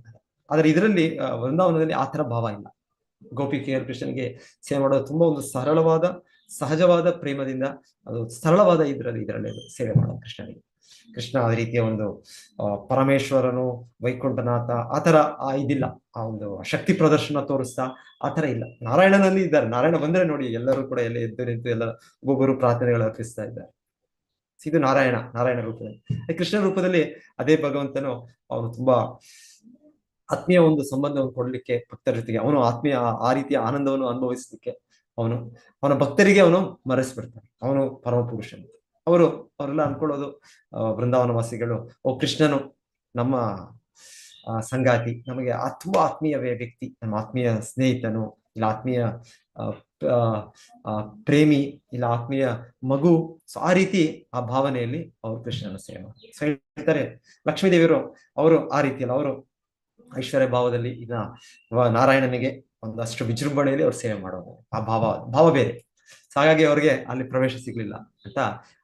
ಆದ್ರೆ ಇದರಲ್ಲಿ ವೃಂದಾವನದಲ್ಲಿ ಆ ತರ ಭಾವ ಇಲ್ಲ. ಗೋಪಿಕೆಯರು ಕೃಷ್ಣನಿಗೆ ಸೇವೆ ಮಾಡೋದು ತುಂಬಾ ಒಂದು ಸರಳವಾದ, ಸಹಜವಾದ ಪ್ರೇಮದಿಂದ, ಅದು ಸರಳವಾದ ಇದರಲ್ಲಿ ಸೇವೆ ಮಾಡೋದು ಕೃಷ್ಣನಿಗೆ. ಕೃಷ್ಣ ಆ ರೀತಿಯ ಒಂದು ಪರಮೇಶ್ವರನು, ವೈಕುಂಠನಾಥ ಆ ತರ ಇದಿಲ್ಲ. ಆ ಒಂದು ಶಕ್ತಿ ಪ್ರದರ್ಶನ ತೋರಿಸ್ತಾ ಆ ತರ ಇಲ್ಲ. ನಾರಾಯಣನಲ್ಲಿ ಇದ್ದಾರೆ. ನಾರಾಯಣ ಬಂದ್ರೆ ನೋಡಿ ಎಲ್ಲರೂ ಕೂಡ ಎಲ್ಲ ಎದ್ದು ನಿಂತು ಎಲ್ಲ ಒಬ್ಬೊಬ್ಬರು ಪ್ರಾರ್ಥನೆಗಳು ಅರ್ಪಿಸ್ತಾ ಇದ್ದಾರೆ. ಇದು ನಾರಾಯಣ ರೂಪದಲ್ಲಿ. ಕೃಷ್ಣ ರೂಪದಲ್ಲಿ ಅದೇ ಭಗವಂತನು ಅವನು ತುಂಬಾ ಆತ್ಮೀಯ ಒಂದು ಸಂಬಂಧವನ್ನು ಕೊಡ್ಲಿಕ್ಕೆ ಭಕ್ತರ ಜೊತೆಗೆ, ಅವನು ಆತ್ಮೀಯ ಆ ರೀತಿಯ ಆನಂದವನ್ನು ಅನುಭವಿಸ್ಲಿಕ್ಕೆ ಅವನ ಭಕ್ತರಿಗೆ ಅವನು ಮರೆಸ್ಬಿಡ್ತಾನೆ. ಅವನು ಪರಮ ಪುರುಷನು. ಅವರೆಲ್ಲ ಅನ್ಕೊಳ್ಳೋದು ಬೃಂದಾವನ ವಾಸಿಗಳು, ಕೃಷ್ಣನು ನಮ್ಮ ಸಂಗಾತಿ, ನಮಗೆ ತುಂಬಾ ಆತ್ಮೀಯ ವ್ಯಕ್ತಿ, ನಮ್ಮ ಆತ್ಮೀಯ ಸ್ನೇಹಿತನು, ಇಲ್ಲ ಆತ್ಮೀಯ ಪ್ರೇಮಿ, ಇಲ್ಲ ಆತ್ಮೀಯ ಮಗು. ಸೊ ಆ ರೀತಿ ಆ ಭಾವನೆಯಲ್ಲಿ ಅವರು ಕೃಷ್ಣನ ಸೇವೆ ಮಾಡ್ತಾರೆ. ಸೊ ಹೇಳ್ತಾರೆ, ಲಕ್ಷ್ಮೀದೇವಿಯರು ಅವರು ಆ ರೀತಿಯಲ್ಲಿ ಅವರು ಐಶ್ವರ್ಯ ಭಾವದಲ್ಲಿ ಈಗ ನಾರಾಯಣನಿಗೆ ಒಂದಷ್ಟು ವಿಜೃಂಭಣೆಯಲ್ಲಿ ಅವ್ರು ಸೇವೆ ಮಾಡೋದು. ಆ ಭಾವ ಬೇರೆ. ಹಾಗಾಗಿ ಅವ್ರಿಗೆ ಅಲ್ಲಿ ಪ್ರವೇಶ ಸಿಗ್ಲಿಲ್ಲ ಅಂತ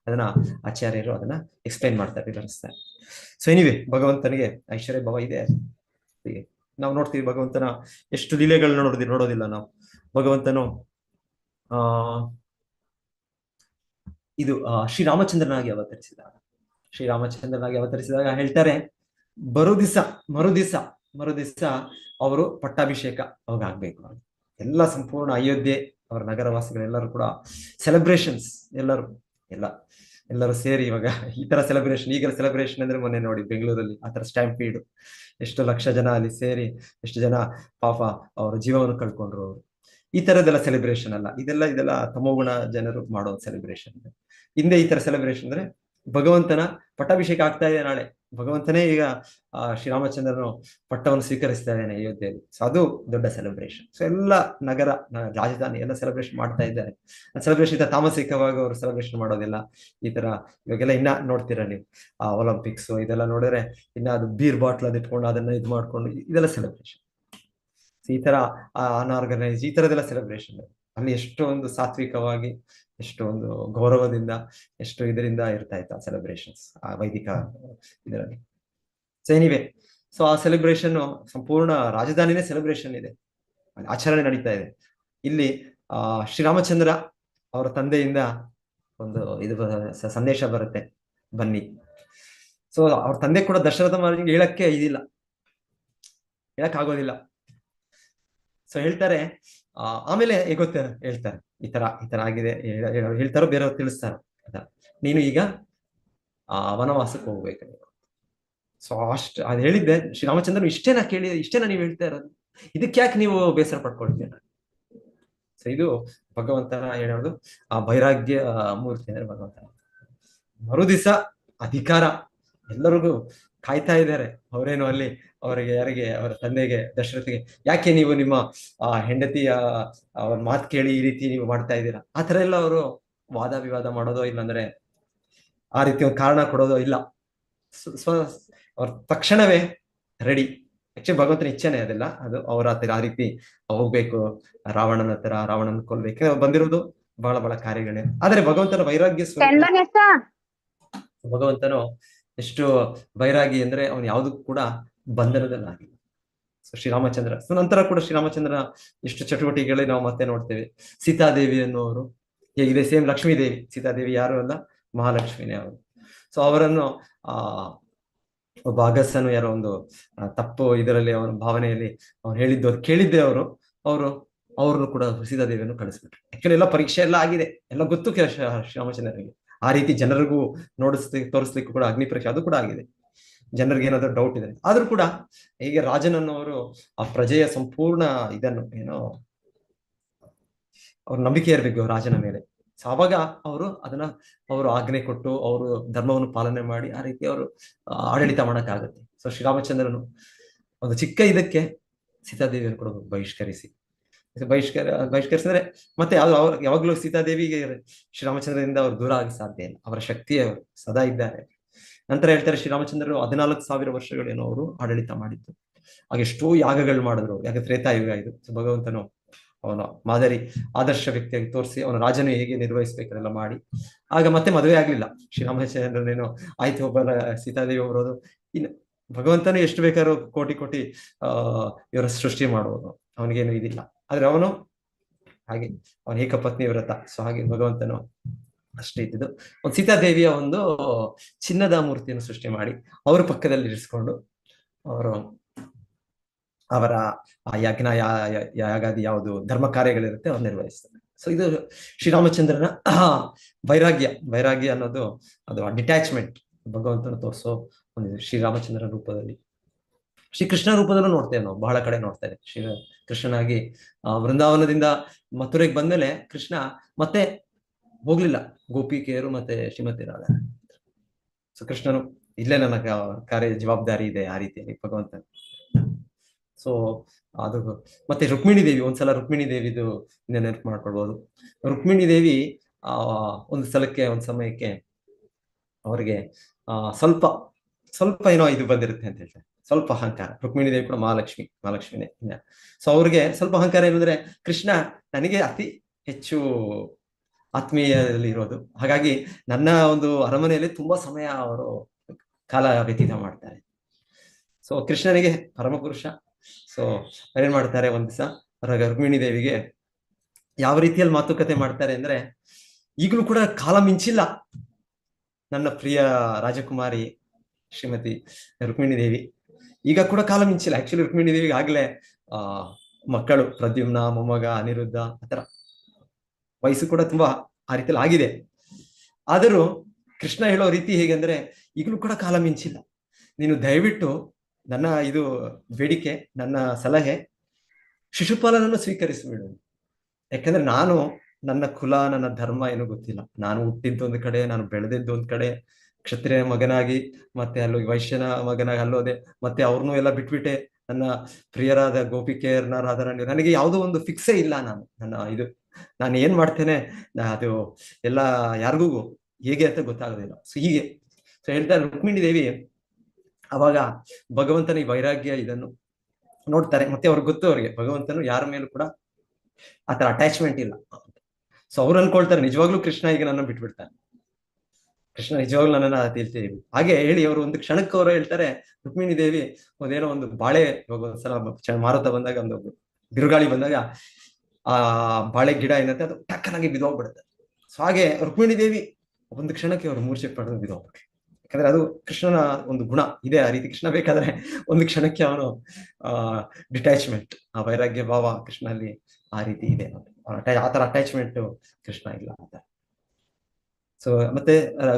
ಅದನ್ನ ಆಚಾರ್ಯರು ಅದನ್ನ ಎಕ್ಸ್ಪ್ಲೈನ್ ಮಾಡ್ತಾರೆ, ವಿವರಿಸ್ತಾರೆ. ಸೊ ಎನಿವೆ, ಭಗವಂತನಿಗೆ ಐಶ್ವರ್ಯ ಭಾವ ಇದೆ. ನಾವು ನೋಡ್ತೀವಿ ಭಗವಂತನ ಎಷ್ಟು ಲೀಲೆಗಳನ್ನ ನೋಡೋದಿಲ್ಲ ನಾವು. ಭಗವಂತನು ಇದು ಶ್ರೀರಾಮಚಂದ್ರನಾಗಿ ಅವತರಿಸಿದಾಗ ಹೇಳ್ತಾರೆ, ಮರುದಿವಸ ಅವರು ಪಟ್ಟಾಭಿಷೇಕ ಅವಾಗ ಆಗ್ಬೇಕು. ಎಲ್ಲ ಸಂಪೂರ್ಣ ಅಯೋಧ್ಯೆ, ಅವರ ನಗರವಾಸಿಗಳೆಲ್ಲರೂ ಕೂಡ ಸೆಲೆಬ್ರೇಷನ್ಸ್, ಎಲ್ಲರೂ ಸೇರಿ ಇವಾಗ ಈ ತರ ಸೆಲೆಬ್ರೇಷನ್. ಈಗಲ ಸೆಲೆಬ್ರೇಷನ್ ಅಂದ್ರೆ ಮೊನ್ನೆ ನೋಡಿ ಬೆಂಗಳೂರಲ್ಲಿ ಆ ತರ ಸ್ಟ್ಯಾಂಪೀಡ್, ಎಷ್ಟು ಲಕ್ಷ ಜನ ಅಲ್ಲಿ ಸೇರಿ, ಎಷ್ಟು ಜನ ಪಾಪ ಅವರ ಜೀವವನ್ನು ಕಳ್ಕೊಂಡ್ರು. ಈ ತರದೆಲ್ಲ ಸೆಲೆಬ್ರೇಷನ್ ಅಲ್ಲ ಇದೆಲ್ಲ ತಮೋಗುಣ ಜನರು ಮಾಡೋ ಸೆಲೆಬ್ರೇಷನ್. ಹಿಂದೆ ಈ ತರ ಸೆಲೆಬ್ರೇಷನ್ ಅಂದ್ರೆ ಭಗವಂತನ ಪಟ್ಟಾಭಿಷೇಕ ಆಗ್ತಾ ಇದೆ ನಾಳೆ. ಭಗವಂತನೇ ಈಗ ಶ್ರೀರಾಮಚಂದ್ರನು ಪಟ್ಟವನ್ನು ಸ್ವೀಕರಿಸ್ತಾ ಇದ್ದಾನೆ ಅಯೋಧ್ಯೆಯಲ್ಲಿ. ಸೊ ಅದು ದೊಡ್ಡ ಸೆಲೆಬ್ರೇಷನ್. ಸೊ ಎಲ್ಲ ನಗರ ರಾಜಧಾನಿ ಎಲ್ಲ ಸೆಲೆಬ್ರೇಷನ್ ಮಾಡ್ತಾ ಇದ್ದಾರೆ. ಸೆಲೆಬ್ರೇಷನ್ ತಾಮಸಿಕವಾಗಿ ಅವರು ಸೆಲೆಬ್ರೇಷನ್ ಮಾಡೋದಿಲ್ಲ. ಈ ತರ ಇವಾಗೆಲ್ಲ ಇನ್ನ ನೋಡ್ತೀರಾ ನೀವು ಒಲಿಂಪಿಕ್ಸ್ ಇದೆಲ್ಲ ನೋಡಿದ್ರೆ ಇನ್ನ ಅದು ಬೀರ್ ಬಾಟ್ಲ್ ಅದು ಇಟ್ಕೊಂಡು ಅದನ್ನ ಇದು ಮಾಡ್ಕೊಂಡು ಇದೆಲ್ಲ ಸೆಲೆಬ್ರೇಷನ್. ಈ ತರ ಅನ್ಆರ್ಗನೈಸ್ ಈ ತರದೆಲ್ಲ ಸೆಲೆಬ್ರೇಷನ್. ಅಲ್ಲಿ ಎಷ್ಟೊಂದು ಸಾತ್ವಿಕವಾಗಿ ಎಷ್ಟೊಂದು ಗೌರವದಿಂದ ಎಷ್ಟು ಇದರಿಂದ ಇರ್ತಾ ಇತ್ತು ಆ ಸೆಲೆಬ್ರೇಷನ್ಸ್ ಆ ವೈದಿಕ ಇದರಲ್ಲಿ. ಸೊ ಎನಿವೆ, ಸೊ ಆ ಸೆಲೆಬ್ರೇಷನ್ ಸಂಪೂರ್ಣ ರಾಜಧಾನಿನೇ ಸೆಲೆಬ್ರೇಷನ್ ಇದೆ, ಆಚರಣೆ ನಡೀತಾ ಇದೆ. ಇಲ್ಲಿ ಶ್ರೀರಾಮಚಂದ್ರ ಅವರ ತಂದೆಯಿಂದ ಒಂದು ಇದು ಸಂದೇಶ ಬರುತ್ತೆ, ಬನ್ನಿ. ಸೊ ಅವ್ರ ತಂದೆ ಕೂಡ ದಶರಥ ಮಹಾರಾಜನಿಗೆ ಹೇಳಕ್ಕೆ ಇದಿಲ್ಲ, ಹೇಳಕ್ ಆಗೋದಿಲ್ಲ. ಸೊ ಹೇಳ್ತಾರೆ, ಆಮೇಲೆ ಗೊತ್ತ ಹೇಳ್ತಾರೆ ಈ ತರ ಆಗಿದೆ ಹೇಳ್ತಾರೋ ಬೇರೆಯವ್ರು ತಿಳಿಸ್ತಾರ, ನೀನು ಈಗ ವನವಾಸಕ್ಕೆ ಹೋಗ್ಬೇಕು. ಸೊ ಅದು ಹೇಳಿದ್ದೆ ಶ್ರೀರಾಮಚಂದ್ರನು ಇಷ್ಟೇನಾ ನೀವು ಹೇಳ್ತಾ ಇರೋದು, ಇದಕ್ಕೆ ಯಾಕೆ ನೀವು ಬೇಸರ ಪಡ್ಕೊಳ್ತೀರ? ಸೊ ಇದು ಭಗವಂತನ ಹೇಳೋದು ಆ ವೈರಾಗ್ಯ ಮೂರ್ತಿ ಅಂದ್ರೆ ಭಗವಂತನ. ಮರುದಿವಸ ಅಧಿಕಾರ ಎಲ್ಲರಿಗೂ ಕಾಯ್ತಾ ಇದ್ದಾರೆ. ಅವರೇನು ಅಲ್ಲಿ ಯಾರಿಗೆ ಅವರ ತಂದೆಗೆ ದಶರಥಿಗೆ ಯಾಕೆ ನೀವು ನಿಮ್ಮ ಹೆಂಡತಿಯ ಅವ್ರ ಮಾತು ಕೇಳಿ ಈ ರೀತಿ ನೀವು ಮಾಡ್ತಾ ಇದ್ದೀರಾ, ಆ ತರ ಎಲ್ಲ ಅವರು ವಾದ ವಿವಾದ ಮಾಡೋದೋ ಇಲ್ಲಾಂದ್ರೆ ಆ ರೀತಿ ಒಂದು ಕಾರಣ ಕೊಡೋದೋ ಇಲ್ಲ. ಅವ್ರ ತಕ್ಷಣವೇ ರೆಡಿ. ಆಕ್ಚುಲಿ ಭಗವಂತನ ಇಚ್ಛೆನೆ ಅದೆಲ್ಲ, ಅದು ಅವರ ಹತ್ರ ಆ ರೀತಿ ಹೋಗ್ಬೇಕು, ರಾವಣನ ಹತ್ರ ರಾವಣನ ಕೊಲ್ಬೇಕು ಬಂದಿರೋದು ಬಹಳ ಕಾರ್ಯಗಳೇ. ಆದ್ರೆ ಭಗವಂತನ ವೈರಾಗ್ಯ ಭಗವಂತನು ಎಷ್ಟು ವೈರಾಗಿ ಅಂದ್ರೆ ಅವನು ಯಾವ್ದಕ್ಕೂ ಕೂಡ ಬಂಧನದಲ್ಲಾಗಿಲ್ಲ. ಸೊ ಶ್ರೀರಾಮಚಂದ್ರ ನಂತರ ಕೂಡ ಶ್ರೀರಾಮಚಂದ್ರನ ಎಷ್ಟು ಚಟುವಟಿಕೆಗಳೇ ನಾವು ಮತ್ತೆ ನೋಡ್ತೇವೆ. ಸೀತಾದೇವಿ ಅನ್ನೋರು ಹೇಗಿದೆ, ಸೇಮ್ ಲಕ್ಷ್ಮೀ ದೇವಿ. ಸೀತಾದೇವಿ ಯಾರು ಅಲ್ಲ, ಮಹಾಲಕ್ಷ್ಮಿನೇ ಅವರು. ಸೊ ಅವರನ್ನು ಒಬ್ಬ ಅಗಸನು ಯಾರೋ ಒಂದು ತಪ್ಪು ಇದರಲ್ಲಿ ಅವನ ಭಾವನೆಯಲ್ಲಿ ಅವ್ನು ಹೇಳಿದ್ದು ಕೇಳಿದ್ದೆ ಅವ್ರನ್ನು ಕೂಡ ಸೀತಾದೇವಿಯನ್ನು ಕಳಿಸ್ಬಿಟ್ರು. ಯಾಕಂದ್ರೆ ಎಲ್ಲ ಪರೀಕ್ಷೆ ಎಲ್ಲ ಆಗಿದೆ, ಎಲ್ಲ ಗೊತ್ತು ಶ್ರೀರಾಮಚಂದ್ರನಿಗೆ. ಆ ರೀತಿ ಜನರಿಗೂ ತೋರಿಸ್ಲಿಕ್ಕೂ ಕೂಡ ಅಗ್ನಿ ಪರೀಕ್ಷೆ ಅದು ಕೂಡ ಆಗಿದೆ. ಜನರಿಗೆ ಏನಾದ್ರು ಡೌಟ್ ಇದೆ ಆದ್ರೂ ಕೂಡ ಹೀಗೆ ರಾಜನನ್ನವರು ಆ ಪ್ರಜೆಯ ಸಂಪೂರ್ಣ ಇದನ್ನು ಅವ್ರ ನಂಬಿಕೆ ಇರಬೇಕು ರಾಜನ ಮೇಲೆ. ಸೊ ಅವಾಗ ಅವರು ಆಜ್ಞೆ ಕೊಟ್ಟು ಅವರು ಧರ್ಮವನ್ನು ಪಾಲನೆ ಮಾಡಿ ಆ ರೀತಿ ಅವರು ಆಡಳಿತ ಮಾಡಕ್ಕಾಗತ್ತೆ. ಸೊ ಶ್ರೀರಾಮಚಂದ್ರನು ಒಂದು ಚಿಕ್ಕ ಇದಕ್ಕೆ ಸೀತಾದೇವಿಯನ್ನು ಕೂಡ ಬಹಿಷ್ಕರಿಸಿದ್ರೆ ಮತ್ತೆ ಯಾವಾಗ್ಲೂ ಸೀತಾದೇವಿಗೆ ಶ್ರೀರಾಮಚಂದ್ರನಿಂದ ಅವ್ರು ದೂರ ಆಗಿ ಸಾಧ್ಯ ಇಲ್ಲ. ಅವರ ಶಕ್ತಿಯವರು ಸದಾ ಇದ್ದಾರೆ. ನಂತರ ಹೇಳ್ತಾರೆ ಶ್ರೀರಾಮಚಂದ್ರರು 14,000 ವರ್ಷಗಳೇನೋ ಅವರು ಆಡಳಿತ ಮಾಡಿದ್ದು. ಆಗ ಎಷ್ಟೋ ಯಾಗಗಳು ಮಾಡಿದ್ರು. ಯಾಕೆ ತ್ರೇತಾಯುಗ ಇದು. ಭಗವಂತನು ಅವನ ಮಾದರಿ ಆದರ್ಶ ವ್ಯಕ್ತಿಯಾಗಿ ತೋರಿಸಿ ಅವನ ರಾಜನು ಹೇಗೆ ನಿರ್ವಹಿಸ್ಬೇಕನ್ನೆಲ್ಲ ಮಾಡಿ ಆಗ ಮತ್ತೆ ಮದುವೆ ಆಗ್ಲಿಲ್ಲ ಶ್ರೀರಾಮಚಂದ್ರನೇನು ಆಯ್ತು ಒಬ್ಬ ಸೀತಾದೇವಿ ಬರೋದು. ಇನ್ನು ಭಗವಂತನು ಎಷ್ಟು ಬೇಕಾದ್ರೂ ಕೋಟಿ ಇವರ ಸೃಷ್ಟಿ ಮಾಡುವುದು, ಅವನಿಗೇನು ಇದಿಲ್ಲ. ಆದ್ರೆ ಅವನು ಹಾಗೆ ಅವನ ಏಕಪತ್ನಿ ವ್ರತ. ಸೊ ಹಾಗೆ ಭಗವಂತನು ಅಷ್ಟೇ ಇದ್ದಿದ್ದು. ಒಂದು ಸೀತಾದೇವಿಯ ಒಂದು ಚಿನ್ನದ ಮೂರ್ತಿಯನ್ನು ಸೃಷ್ಟಿ ಮಾಡಿ ಅವರ ಪಕ್ಕದಲ್ಲಿ ಇರಿಸ್ಕೊಂಡು ಅವರ ಆ ಯಜ್ಞ ಯಾಗಾದಿ ಯಾವುದು ಧರ್ಮ ಕಾರ್ಯಗಳಿರುತ್ತೆ ಅವ್ರು ನಿರ್ವಹಿಸ್ತಾರೆ. ಸೊ ಇದು ಶ್ರೀರಾಮಚಂದ್ರನ ವೈರಾಗ್ಯ ಅನ್ನೋದು ಅದು ಡಿಟ್ಯಾಚ್ಮೆಂಟ್ ಭಗವಂತನ ತೋರಿಸೋ ಒಂದು ಶ್ರೀರಾಮಚಂದ್ರನ ರೂಪದಲ್ಲಿ. ಶ್ರೀಕೃಷ್ಣ ರೂಪದಲ್ಲೂ ನೋಡ್ತೇವೆ ನಾವು, ಬಹಳ ಕಡೆ ನೋಡ್ತಾ ಇದ್ದೇವೆ. ಕೃಷ್ಣನಾಗಿ ವೃಂದಾವನದಿಂದ ಮಥುರೆಗೆ ಬಂದ್ಮೇಲೆ ಕೃಷ್ಣ ಮತ್ತೆ ಹೋಗ್ಲಿಲ್ಲ, ಗೋಪಿಕೆಯರು ಮತ್ತೆ ಶ್ರೀಮತಿ ರಾಧ. ಸೊ ಕೃಷ್ಣನು ಇಲ್ಲೇ ನನ್ನ ಕಾರ್ಯ ಜವಾಬ್ದಾರಿ ಇದೆ ಆ ರೀತಿಯಲ್ಲಿ ಭಗವಂತ. ಸೊ ಅದು ಮತ್ತೆ ರುಕ್ಮಿಣಿ ದೇವಿ, ಒಂದ್ಸಲ ರುಕ್ಮಿಣಿ ದೇವಿದು ನೆನಪು ಮಾಡ್ಕೊಳ್ಬಹುದು. ರುಕ್ಮಿಣಿ ದೇವಿ ಒಂದು ಸಮಯಕ್ಕೆ ಅವರಿಗೆ ಸ್ವಲ್ಪ ಏನೋ ಇದು ಬಂದಿರುತ್ತೆ ಅಂತ ಹೇಳ್ತಾರೆ, ಸ್ವಲ್ಪ ಅಹಂಕಾರ. ರುಕ್ಮಿಣಿ ದೇವಿ ಕೂಡ ಮಹಾಲಕ್ಷ್ಮಿನೇ. ಸೊ ಅವ್ರಿಗೆ ಸ್ವಲ್ಪ ಅಹಂಕಾರ ಏನಂದ್ರೆ ಕೃಷ್ಣ ನನಗೆ ಅತಿ ಹೆಚ್ಚು ಆತ್ಮೀಯದಲ್ಲಿ ಇರೋದು, ಹಾಗಾಗಿ ನನ್ನ ಒಂದು ಅರಮನೆಯಲ್ಲಿ ತುಂಬಾ ಸಮಯ ಅವರು ಕಾಲ ವ್ಯತೀತ ಮಾಡ್ತಾರೆ. ಸೊ ಕೃಷ್ಣನಿಗೆ ಪರಮಪುರುಷ. ಸೊ ಏನ್ ಮಾಡ್ತಾರೆ, ಒಂದ್ ದಿವಸ ರುಕ್ಮಿಣಿ ದೇವಿಗೆ ಯಾವ ರೀತಿಯಲ್ಲಿ ಮಾತುಕತೆ ಮಾಡ್ತಾರೆ ಅಂದ್ರೆ, ಈಗಲೂ ಕೂಡ ಕಾಲ ಮಿಂಚಿಲ್ಲ ನನ್ನ ಪ್ರಿಯ ರಾಜಕುಮಾರಿ ಶ್ರೀಮತಿ ರುಕ್ಮಿಣಿ ದೇವಿ, ಈಗ ಕೂಡ ಕಾಲ ಮಿಂಚಿಲ್ಲ. ಆಕ್ಚುಲಿ ರುಕ್ಮಿಣಿ ದೇವಿಗೆ ಆಗ್ಲೇ ಮಕ್ಕಳು ಪ್ರದ್ಯುಮ್ನ, ಮೊಮ್ಮಗ ಅನಿರುದ್ಧ, ಆತರ ವಯಸ್ಸು ಕೂಡ ತುಂಬಾ ಆ ರೀತಿಯಲ್ಲಿ ಆಗಿದೆ. ಆದರೂ ಕೃಷ್ಣ ಹೇಳೋ ರೀತಿ ಹೇಗೆಂದ್ರೆ, ಈಗಲೂ ಕೂಡ ಕಾಲ ಮಿಂಚಿಲ್ಲ, ನೀನು ದಯವಿಟ್ಟು ನನ್ನ ಇದು ಬೇಡಿಕೆ, ನನ್ನ ಸಲಹೆ, ಶಿಶುಪಾಲನನ್ನು ಸ್ವೀಕರಿಸಿಬಿಡು. ಯಾಕಂದ್ರೆ ನನ್ನ ಕುಲ, ನನ್ನ ಧರ್ಮ ಏನೂ ಗೊತ್ತಿಲ್ಲ. ನಾನು ಹುಟ್ಟಿದ್ದೊಂದು ಕಡೆ, ನಾನು ಬೆಳೆದಿದ್ದೊಂದು ಕಡೆ, ಕ್ಷತ್ರಿಯ ಮಗನಾಗಿ ಮತ್ತೆ ಅಲ್ಲೋಗಿ ವೈಶ್ಯನ ಮಗನಾಗಿ ಅಲ್ಲೋದೆ, ಮತ್ತೆ ಅವ್ರನ್ನೂ ಎಲ್ಲ ಬಿಟ್ಬಿಟ್ಟೆ. ನನ್ನ ಪ್ರಿಯರಾದ ಗೋಪಿಕೆಯರ್ನ ರಾಧಾರಾಣಿ, ನನಗೆ ಯಾವುದೋ ಒಂದು ಫಿಕ್ಸೇ ಇಲ್ಲ. ನಾನು ಏನ್ ಮಾಡ್ತೇನೆ ಅದು ಎಲ್ಲ ಯಾರಿಗೂ ಹೇಗೆ ಅಂತ ಗೊತ್ತಾಗೋದಿಲ್ಲ. ಸೊ ಹೀಗೆ ಸೊ ಹೇಳ್ತಾರೆ ರುಕ್ಮಿಣಿ ದೇವಿ. ಅವಾಗ ಭಗವಂತನ ಈ ವೈರಾಗ್ಯ ಇದನ್ನು ನೋಡ್ತಾರೆ. ಮತ್ತೆ ಅವ್ರಿಗೆ ಗೊತ್ತು, ಅವ್ರಿಗೆ ಭಗವಂತನು ಯಾರ ಮೇಲೂ ಕೂಡ ಆತರ ಅಟ್ಯಾಚ್ಮೆಂಟ್ ಇಲ್ಲ. ಸೊ ಅವ್ರು ಅನ್ಕೊಳ್ತಾರೆ ನಿಜವಾಗ್ಲೂ ಕೃಷ್ಣ ಈಗ ನನ್ನ ಬಿಟ್ಬಿಡ್ತಾನೆ, ಕೃಷ್ಣ ನಿಜವಾಗ್ಲೂ ನನ್ನನ್ನ ತಿಳ್ತೀವಿ ಹಾಗೆ ಹೇಳಿ ಅವರು ಒಂದು ಕ್ಷಣಕ್ಕೆ ಅವರು ಹೇಳ್ತಾರೆ ರುಕ್ಮಿಣಿ ದೇವಿ ಒಂದೇನೋ ಒಂದು ಬಾಳೆ ಒಂದ್ಸಲ ಮಾರುತ ಬಂದಾಗ, ಒಂದು ಬಿರುಗಾಳಿ ಬಂದಾಗ ಆ ಬಾಳೆ ಗಿಡ ಏನಂತೆ ಅದು ಟಕ್ಕನಾಗಿ ಬಿದ್ದೋಗ್ಬಿಡುತ್ತೆ. ಸೊ ಹಾಗೆ ರುಕ್ಮಿಣಿ ದೇವಿ ಒಂದು ಕ್ಷಣಕ್ಕೆ ಅವರು ಮೂರ್ಛೆ ಪಡೆದು ಬಿದ್ದೋಗ್ಬಿಟ್ರು. ಯಾಕಂದ್ರೆ ಅದು ಕೃಷ್ಣನ ಒಂದು ಗುಣ ಇದೆ. ಆ ರೀತಿ ಕೃಷ್ಣ ಬೇಕಾದ್ರೆ ಒಂದು ಕ್ಷಣಕ್ಕೆ ಅವನು ಡಿಟ್ಯಾಚ್ಮೆಂಟ್, ಆ ವೈರಾಗ್ಯ ಭಾವ ಕೃಷ್ಣಲ್ಲಿ ಆ ರೀತಿ ಇದೆ. ಆತರ ಅಟ್ಯಾಚ್ಮೆಂಟ್ ಕೃಷ್ಣ ಇಲ್ಲ ಅಂತ. ಸೊ ಮತ್ತೆ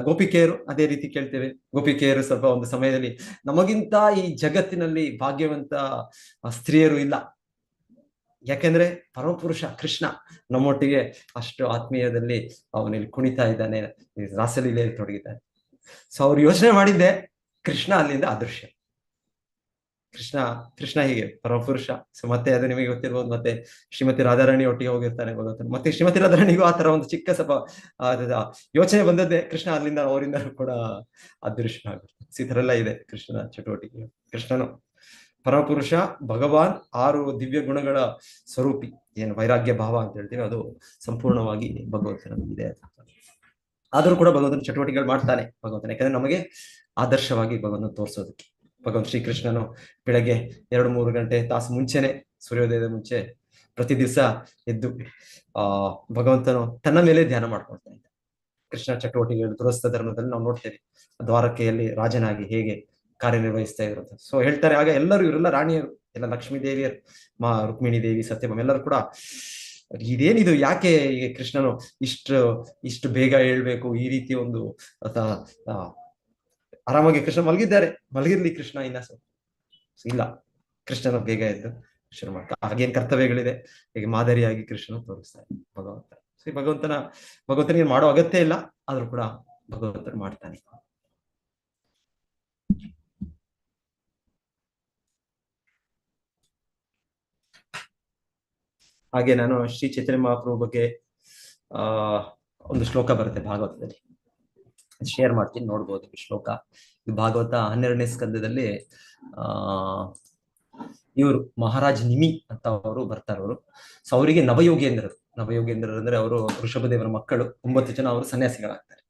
ಗೋಪಿಕೆಯರು ಅದೇ ರೀತಿ ಕೇಳ್ತೇವೆ. ಗೋಪಿಕೆಯರು ಸ್ವಲ್ಪ ಒಂದು ಸಮಯದಲ್ಲಿ ನಮಗಿಂತ ಈ ಜಗತ್ತಿನಲ್ಲಿ ಭಾಗ್ಯವಂತ ಸ್ತ್ರೀಯರು ಇಲ್ಲ. ಯಾಕೆಂದ್ರೆ ಪರಮಪುರುಷ ಕೃಷ್ಣ ನಮ್ಮೊಟ್ಟಿಗೆ ಅಷ್ಟು ಆತ್ಮೀಯದಲ್ಲಿ ಅವನಲ್ಲಿ ಕುಣಿತಾ ಇದ್ದಾನೆ, ರಾಸಲೀಲೆಯಲ್ಲಿ ತೊಡಗಿದ್ದಾನೆ. ಸೊ ಅವ್ರು ಯೋಚನೆ ಮಾಡಿದ್ದೆ ಕೃಷ್ಣ ಅಲ್ಲಿಂದ ಅದೃಶ್ಯ. ಕೃಷ್ಣ ಹೀಗೆ ಪರಮಪುರುಷ. ಸೊ ಮತ್ತೆ ಅದು ನಿಮಗೆ ಗೊತ್ತಿರ್ಬೋದು. ಮತ್ತೆ ಶ್ರೀಮತಿ ರಾಧಾರಾಣಿ ಒಟ್ಟಿಗೆ ಹೋಗಿರ್ತಾನೆ ಭಗವಂತನು. ಮತ್ತೆ ಶ್ರೀಮತಿ ರಾಧಾರಾಣಿಗೂ ಆ ತರ ಒಂದು ಚಿಕ್ಕ ಸ್ವಲ್ಪ ಯೋಚನೆ ಬಂದದ್ದೇ ಕೃಷ್ಣ ಅಲ್ಲಿಂದ ಅವರಿಂದ ಕೂಡ ಅದೃಶ್ಯನಾಗುತ್ತೆ. ಈ ತರ ಎಲ್ಲ ಇದೆ ಕೃಷ್ಣನ ಚಟುವಟಿಕೆ. ಕೃಷ್ಣನು ಪರಮಪುರುಷ, ಭಗವಾನ್, 6 ದಿವ್ಯ ಗುಣಗಳ ಸ್ವರೂಪಿ. ಏನು ವೈರಾಗ್ಯ ಭಾವ ಅಂತ ಹೇಳ್ತೀವಿ ಅದು ಸಂಪೂರ್ಣವಾಗಿ ಭಗವಂತನ ಇದೆ. ಆದ್ರೂ ಕೂಡ ಭಗವಂತನ ಚಟುವಟಿಕೆಗಳು ಮಾಡ್ತಾನೆ ಭಗವಂತನ, ಯಾಕಂದ್ರೆ ನಮಗೆ ಆದರ್ಶವಾಗಿ ಭಗವಂತನ ತೋರಿಸೋದಕ್ಕೆ. ಭಗವಂತ ಶ್ರೀಕೃಷ್ಣನು ಬೆಳಗ್ಗೆ 2-3 ಗಂಟೆ ತಾಸು ಮುಂಚೆನೆ, ಸೂರ್ಯೋದಯದ ಮುಂಚೆ ಪ್ರತಿ ದಿವಸ ಎದ್ದು ಭಗವಂತನು ತನ್ನ ಮೇಲೆ ಧ್ಯಾನ ಮಾಡ್ಕೊಳ್ತಾ ಇದ್ದ. ಕೃಷ್ಣ ಚಟುವಟಿಕೆಗಳು ಗೃಹಸ್ಥ ಧರ್ಮದಲ್ಲಿ ನಾವು ನೋಡ್ತೇವೆ. ದ್ವಾರಕೆಯಲ್ಲಿ ರಾಜನಾಗಿ ಹೇಗೆ ಕಾರ್ಯನಿರ್ವಹಿಸ್ತಾ ಇದ್ರು. ಸೊ ಹೇಳ್ತಾರೆ ಆಗ ಇವರೆಲ್ಲ ರಾಣಿಯರು, ಎಲ್ಲ ಲಕ್ಷ್ಮೀ ದೇವಿಯರು, ರುಕ್ಮಿಣಿ ದೇವಿ, ಸತ್ಯಭಾಮ ಎಲ್ಲರೂ ಕೂಡ ಇದೇನಿದು, ಯಾಕೆ ಈಗ ಕೃಷ್ಣನು ಇಷ್ಟು ಬೇಗ ಹೇಳ್ಬೇಕು, ಈ ರೀತಿ ಒಂದು ಆರಾಮಾಗಿ ಕೃಷ್ಣ ಮಲಗಿರ್ಲಿ ಕೃಷ್ಣ ಇನ್ನ ಇಲ್ಲ. ಕೃಷ್ಣನ ಬೇಗ ಎದ್ದು ಶುರು ಮಾಡ್ತಾ ಹಾಗೇನ್ ಕರ್ತವ್ಯಗಳಿದೆ ಈಗ ಮಾದರಿಯಾಗಿ ಕೃಷ್ಣನ ತೋರಿಸ್ತಾರೆ ಭಗವಂತ. ಸೊ ಈ ಭಗವಂತನಿಗೆ ಮಾಡೋ ಅಗತ್ಯ ಇಲ್ಲ, ಆದ್ರೂ ಕೂಡ ಭಗವಂತನು ಮಾಡ್ತಾನೆ. ಹಾಗೆ ನಾನು ಶ್ರೀ ಚೈತನ್ಯ ಮಹಾಪ್ರಭು ಬಗ್ಗೆ ಒಂದು ಶ್ಲೋಕ ಬರುತ್ತೆ ಭಾಗವತದಲ್ಲಿ, ಶೇರ್ ಮಾಡ್ತೀನಿ, ನೋಡ್ಬೋದು ಈ ಶ್ಲೋಕ. ಇದು ಭಾಗವತ 12ನೇ ಸ್ಕಂದದಲ್ಲಿ ಇವರು ಮಹಾರಾಜ್ ನಿಮಿ ಅಂತ ಅವರು ಬರ್ತಾರೆ. ಅವರು ಸೊ ಅವರಿಗೆ ನವಯೋಗೇಂದ್ರರು ಅಂದ್ರೆ ಅವರು ಋಷಭದೇವರ ಮಕ್ಕಳು. 9 ಜನ ಅವರು ಸನ್ಯಾಸಿಗಳಾಗ್ತಾರೆ.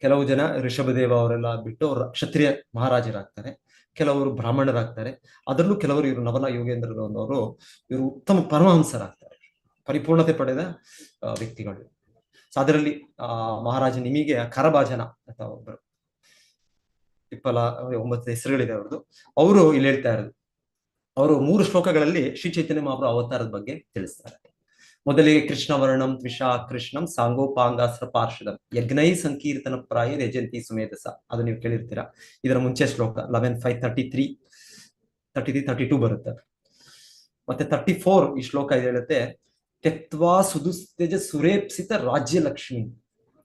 ಕೆಲವು ಜನ ಋಷಭದೇವ ಅವರೆಲ್ಲ ಬಿಟ್ಟು ಅವರು ಕ್ಷತ್ರಿಯ ಮಹಾರಾಜರಾಗ್ತಾರೆ, ಕೆಲವರು ಬ್ರಾಹ್ಮಣರಾಗ್ತಾರೆ. ಅದರಲ್ಲೂ ಕೆಲವರು ಇವರು ನವಲ ಯೋಗೇಂದ್ರರು ಅನ್ನೋರು ಇವರು ಉತ್ತಮ ಪರಮಹಂಸರಾಗ್ತಾರೆ, ಪರಿಪೂರ್ಣತೆ ಪಡೆದ ವ್ಯಕ್ತಿಗಳು. ಸೊ ಅದರಲ್ಲಿ ಮಹಾರಾಜ ನಿಮಿಗೆ ಕರಭಾಜನ ಅಂತ ಒಬ್ಬರು, ಟಿಪ್ಪಲ 9 ಹೆಸರುಗಳಿದೆ ಅವ್ರದ್ದು. ಅವರು ಇಲ್ಲಿ ಹೇಳ್ತಾ ಇರೋದು, ಅವರು 3 ಶ್ಲೋಕಗಳಲ್ಲಿ ಶ್ರೀ ಚೈತನ್ಯ ಮಹಾಪ್ರಭು ಅವತಾರದ ಬಗ್ಗೆ ತಿಳಿಸ್ತಾರೆ. ಮೊದಲಿಗೆ ಕೃಷ್ಣ ವರ್ಣಂ ತ್ವಿಷಾ ಕೃಷ್ಣಂ ಸಾಂಗೋಪಾಂಗಾಸ್ತ್ರ ಪಾರ್ಷದಂ ಯಜ್ಞೈ ಸಂಕೀರ್ತನ ಪ್ರಾಯ ಯಜಂತಿ ಸುಮೇಧಸ. ಅದು ನೀವು ಕೇಳಿರ್ತೀರಾ. ಇದರ ಮುಂಚೆ ಶ್ಲೋಕ 11:533-32 ಬರುತ್ತೆ. ಮತ್ತೆ 34 ಈ ಶ್ಲೋಕ ಇದು ಹೇಳುತ್ತೆ, ತ್ಯಕ್ತ್ವಾ ಸುದುಸ್ತೇಜ ಸುರೇಪ್ಸಿತ ರಾಜ್ಯ ಲಕ್ಷ್ಮಿ.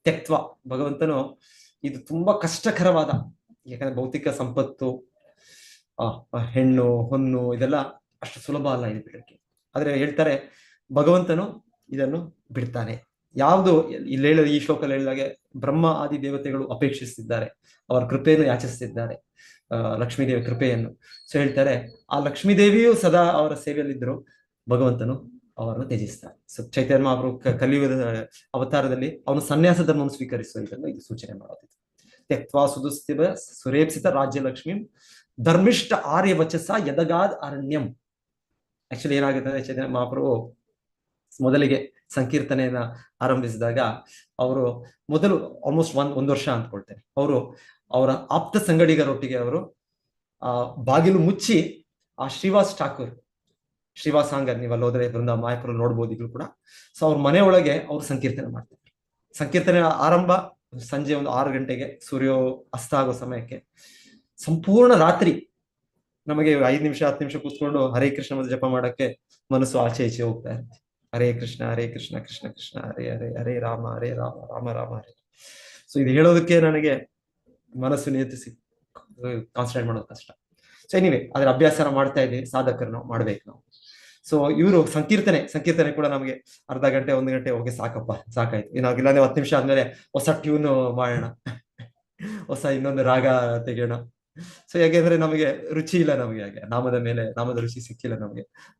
ತ್ಯಕ್ತ್ವ ಭಗವಂತನು ಇದು ತುಂಬಾ ಕಷ್ಟಕರವಾದ, ಯಾಕಂದ್ರೆ ಭೌತಿಕ ಸಂಪತ್ತು, ಹೆಣ್ಣು ಹೊನ್ನು ಇದೆಲ್ಲ ಅಷ್ಟು ಸುಲಭ ಅಲ್ಲ ಇದು ಬಿಡಕ್ಕೆ. ಆದ್ರೆ ಹೇಳ್ತಾರೆ ಭಗವಂತನು ಇದನ್ನು ಬಿಡ್ತಾನೆ. ಯಾವುದು ಇಲ್ಲಿ ಈ ಶ್ಲೋಕದಲ್ಲಿ ಹೇಳಿದಾಗೆ ಬ್ರಹ್ಮ ಆದಿ ದೇವತೆಗಳು ಅಪೇಕ್ಷಿಸ್ತಿದ್ದಾರೆ, ಅವರ ಕೃಪೆಯನ್ನು ಯಾಚಿಸ್ತಿದ್ದಾರೆ, ಲಕ್ಷ್ಮೀದೇವಿ ಕೃಪೆಯನ್ನು. ಸೊ ಹೇಳ್ತಾರೆ ಆ ಲಕ್ಷ್ಮೀದೇವಿಯು ಸದಾ ಅವರ ಸೇವೆಯಲ್ಲಿದ್ದರು, ಭಗವಂತನು ಅವರನ್ನು ತ್ಯಜಿಸ್ತಾರೆ. ಸೊ ಚೈತನ್ಯ ಮಹಾಪ್ರಭು ಕಲಿಯುಗದ ಅವತಾರದಲ್ಲಿ ಅವನು ಸನ್ಯಾಸ ಧರ್ಮವನ್ನು ಸ್ವೀಕರಿಸುವುದನ್ನು ಇದು ಸೂಚನೆ ಮಾಡೋದು. ತ್ಯಕ್ತ್ವಾ ಸುದುಸ್ತಿಭ ಸುರೇಪ್ಸಿತ ರಾಜ್ಯ ಲಕ್ಷ್ಮೀ ಧರ್ಮಿಷ್ಠ ಆರ್ಯ ವಚಸ ಯದಗಾದ್ ಅರಣ್ಯಂ. ಆಕ್ಚುಲಿ ಏನಾಗುತ್ತೆ, ಚೈತನ್ಯ ಮಹಾಪ್ರಭು ಮೊದಲಿಗೆ ಸಂಕೀರ್ತನೆಯನ್ನ ಆರಂಭಿಸಿದಾಗ ಅವರು ಮೊದಲು ಆಲ್ಮೋಸ್ಟ್ ಒಂದು ವರ್ಷ ಅಂದ್ಕೊಳ್ತೇನೆ, ಅವರು ಅವರ ಆಪ್ತ ಸಂಗಡಿಗರೊಟ್ಟಿಗೆ ಅವರು ಬಾಗಿಲು ಮುಚ್ಚಿ ಆ ಶ್ರೀವಾಸ್ ಠಾಕೂರ್, ಶ್ರೀವಾಸಾಂಗರ್, ನೀವು ಅಲ್ಲಿ ಹೋದ್ರೆ ಬೃಂದ ಮಾಯಪುರ ನೋಡ್ಬೋದು ಈಗಲೂ ಕೂಡ. ಸೊ ಅವ್ರ ಮನೆ ಒಳಗೆ ಅವರು ಸಂಕೀರ್ತನೆ ಮಾಡ್ತಾರೆ. ಸಂಕೀರ್ತನೆ ಆರಂಭ ಸಂಜೆ 6 ಗಂಟೆಗೆ, ಸೂರ್ಯ ಅಸ್ತ ಆಗೋ ಸಮಯಕ್ಕೆ. ಸಂಪೂರ್ಣ ರಾತ್ರಿ ನಮಗೆ 5 ನಿಮಿಷ 10 ನಿಮಿಷ ಕೂತ್ಕೊಂಡು ಹರೇ ಕೃಷ್ಣ ಮತ್ತು ಜಪ ಮಾಡಕ್ಕೆ ಮನಸ್ಸು ಆಚೆ ಈಚೆ ಹೋಗ್ತಾ ಇರುತ್ತೆ. ಹರೇ ಕೃಷ್ಣ ಕೃಷ್ಣ ಕೃಷ್ಣ ಹರೇ ಹರೇ, ಹರೇ ರಾಮ ರಾಮ ರಾಮ ಹರೇ. ಸೊ ಇದು ಹೇಳೋದಕ್ಕೆ ನನಗೆ ಮನಸ್ಸು ನಿಯಂತ್ರಿಸಿ ಕಾನ್ಸಂಟ್ರೇಟ್ ಮಾಡೋದು ಕಷ್ಟ. ಸೊ ಎನಿವೆ ಅದ್ರ ಅಭ್ಯಾಸ ಮಾಡ್ತಾ ಇದ್ದೀವಿ, ಸಾಧಕರು ನಾವು ಮಾಡ್ಬೇಕು ನಾವು. ಸೊ ಇವರು ಸಂಕೀರ್ತನೆ ಕೂಡ ನಮಗೆ ಅರ್ಧ ಗಂಟೆ 1 ಗಂಟೆ ಹೋಗಿ ಸಾಕಾಯ್ತು. ಇಲ್ಲಾಂದ್ರೆ 10 ನಿಮಿಷ ಆದ್ಮೇಲೆ ಹೊಸ ಟ್ಯೂನ್ ಮಾಡೋಣ, ಹೊಸ ಇನ್ನೊಂದು ರಾಗ ತೆಗೆಯೋಣ. ಸೊ ಯಾಕೆಂದ್ರೆ ನಮಗೆ ರುಚಿ ಇಲ್ಲ, ನಮಗೆ ಹಾಗೆ ನಾಮದ ರುಚಿ ಸಿಕ್ಕಿಲ್ಲ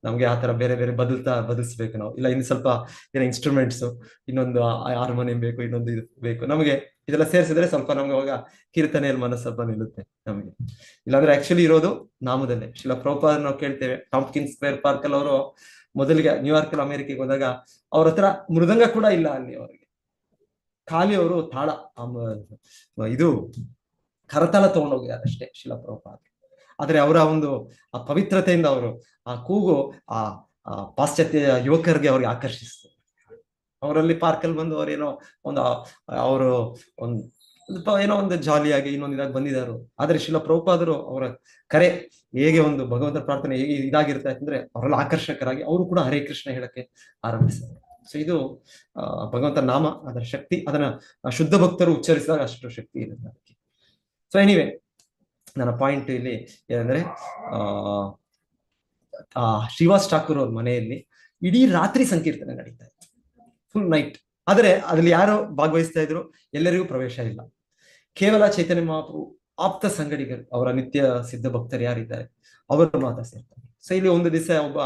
ನಮ್ಗೆ ಆ ತರ ಬೇರೆ ಬೇರೆ ಬದಲಿಸ್ಬೇಕು ನಾವು. ಇಲ್ಲ ಇನ್ನು ಸ್ವಲ್ಪ ಏನೋ ಇನ್ಸ್ಟ್ರೂಮೆಂಟ್ಸ್, ಇನ್ನೊಂದು ಹಾರ್ಮೋನಿಯಂ ಬೇಕು, ಇನ್ನೊಂದು ಇದು ಬೇಕು ನಮಗೆ. ಇದೆಲ್ಲ ಸೇರಿಸಿದ್ರೆ ಸ್ವಲ್ಪ ನಮ್ಗೆ ಅವಾಗ ಕೀರ್ತನೆಯಲ್ಲಿ ಮನಸ್ಸು ಸ್ವಲ್ಪ ನಿಲ್ಲುತ್ತೆ ನಮಗೆ. ಇಲ್ಲಾಂದ್ರೆ ಆಕ್ಚುಲಿ ಇರೋದು ನಾಮದಲ್ಲೇ. ಶಿಲ ಪ್ರಭುಪಾದ ನಾವು ಕೇಳ್ತೇವೆ, ಟಾಂಪ್ಕಿನ್ಸ್ ಸ್ಕ್ವೇರ್ ಪಾರ್ಕಲ್ಲಿ ಅವರು ಮೊದಲಿಗೆ ನ್ಯೂಯಾರ್ಕ್ ಅಲ್ಲಿ ಅಮೆರಿಕೆಗೆ ಹೋದಾಗ ಅವ್ರ ಹತ್ರ ಮೃದಂಗ ಕೂಡ ಇಲ್ಲ ಅಲ್ಲಿ ಅವರಿಗೆ. ಖಾಲಿ ಅವರು ತಾಳ ಇದು ಕರತಾಳ ತಗೊಂಡೋಗಿದ್ದಾರೆ ಅಷ್ಟೇ ಶಿಲ ಪ್ರಭುಪಾದ. ಆದ್ರೆ ಅವರ ಒಂದು ಆ ಪವಿತ್ರತೆಯಿಂದ ಅವರು ಆ ಕೂಗು ಆ ಪಾಶ್ಚಾತ್ಯ ಯುವಕರಿಗೆ ಅವ್ರಿಗೆ ಆಕರ್ಷಿಸ್ತು. ಅವರಲ್ಲಿ ಪಾರ್ಕಲ್ಲಿ ಬಂದು ಅವ್ರೇನೋ ಅವರು ಏನೋ ಒಂದು ಜಾಲಿಯಾಗಿ ಇನ್ನೊಂದು ಇದಾಗಿ ಬಂದಿದ್ದಾರೆ. ಆದ್ರೆ ಶಿಲ ಪ್ರಭುಪಾದರು ಅವರ ಕರೆ ಹೇಗೆ ಒಂದು ಭಗವಂತ ಪ್ರಾರ್ಥನೆ ಹೇಗೆ ಇದಾಗಿರುತ್ತೆ ಅಂದ್ರೆ ಅವರೆಲ್ಲ ಆಕರ್ಷಕರಾಗಿ ಅವರು ಕೂಡ ಹರೇ ಕೃಷ್ಣ ಹೇಳಕ್ಕೆ ಆರಂಭಿಸಿದ್ದಾರೆ. ಸೊ ಇದು ಭಗವಂತ ನಾಮ, ಅದರ ಶಕ್ತಿ, ಅದನ್ನ ಶುದ್ಧ ಭಕ್ತರು ಉಚ್ಚರಿಸಿದಾಗ ಅಷ್ಟು ಶಕ್ತಿ ಇರುತ್ತೆ ಅದಕ್ಕೆ. ಸೊ ಎನಿವೆ ನನ್ನ ಪಾಯಿಂಟ್ ಇಲ್ಲಿ ಏನಂದ್ರೆ ಶ್ರೀವಾಸ್ ಠಾಕೂರ್ ಅವ್ರ ಮನೆಯಲ್ಲಿ ಇಡೀ ರಾತ್ರಿ ಸಂಕೀರ್ತನೆ ನಡೀತಾ ಇತ್ತು, ಫುಲ್ ನೈಟ್. ಆದ್ರೆ ಅದ್ರಲ್ಲಿ ಯಾರೋ ಭಾಗವಹಿಸ್ತಾ ಇದ್ರು, ಎಲ್ಲರಿಗೂ ಪ್ರವೇಶ ಇಲ್ಲ. ಕೇವಲ ಚೈತನ್ಯ ಮಹಾಪ್ರಭು ಆಪ್ತ ಸಂಗಡಿಗರು, ಅವರ ನಿತ್ಯ ಸಿದ್ಧ ಭಕ್ತರು ಯಾರಿದ್ದಾರೆ ಅವರು ಮಾತ್ರ ಸೇರ್ತಾರೆ. ಸೊ ಇಲ್ಲಿ ಒಂದು ದಿವಸ ಒಬ್ಬ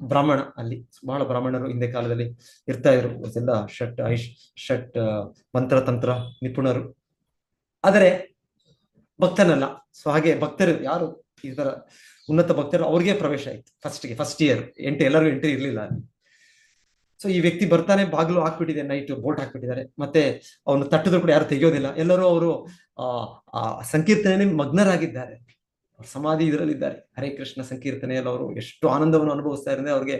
ಬ್ರಾಹ್ಮಣ, ಅಲ್ಲಿ ಬಹಳ ಬ್ರಾಹ್ಮಣರು ಹಿಂದೆ ಕಾಲದಲ್ಲಿ ಇರ್ತಾ ಇದ್ರು, ಎಲ್ಲ ಷಟ್ ಮಂತ್ರ ತಂತ್ರ ನಿಪುಣರು, ಆದರೆ ಭಕ್ತನಲ್ಲ. ಸೊ ಹಾಗೆ ಭಕ್ತರು ಯಾರು ಈ ತರ ಉನ್ನತ ಭಕ್ತರು ಅವ್ರಿಗೆ ಪ್ರವೇಶ ಆಯ್ತು ಫಸ್ಟ್ ಇಯರ್ ಎಲ್ಲರಿಗೂ ಎಂಟ್ರಿ ಇರ್ಲಿಲ್ಲ ಅಲ್ಲಿ. ಸೊ ಈ ವ್ಯಕ್ತಿ ಬರ್ತಾನೆ, ಬಾಗಿಲು ಹಾಕ್ಬಿಟ್ಟಿದೆ, ನೈಟ್ ಬೋಲ್ಟ್ ಹಾಕ್ಬಿಟ್ಟಿದ್ದಾರೆ, ಮತ್ತೆ ಅವನು ತಟ್ಟಿದ್ರು ಕೂಡ ಯಾರು ತೆಗೆಯೋದಿಲ್ಲ. ಎಲ್ಲರೂ ಅವರು ಆ ಸಂಕೀರ್ತನೆಯಲ್ಲಿ ಮಗ್ನರಾಗಿದ್ದಾರೆ, ಸಮಾಧಿ ಇದರಲ್ಲಿದ್ದಾರೆ. ಹರೇ ಕೃಷ್ಣ ಸಂಕೀರ್ತನೆಯಲ್ಲಿ ಅವರು ಎಷ್ಟು ಆನಂದವನ್ನು ಅನುಭವಿಸ್ತಾ ಇದ್ದಾರೆ, ಅವ್ರಿಗೆ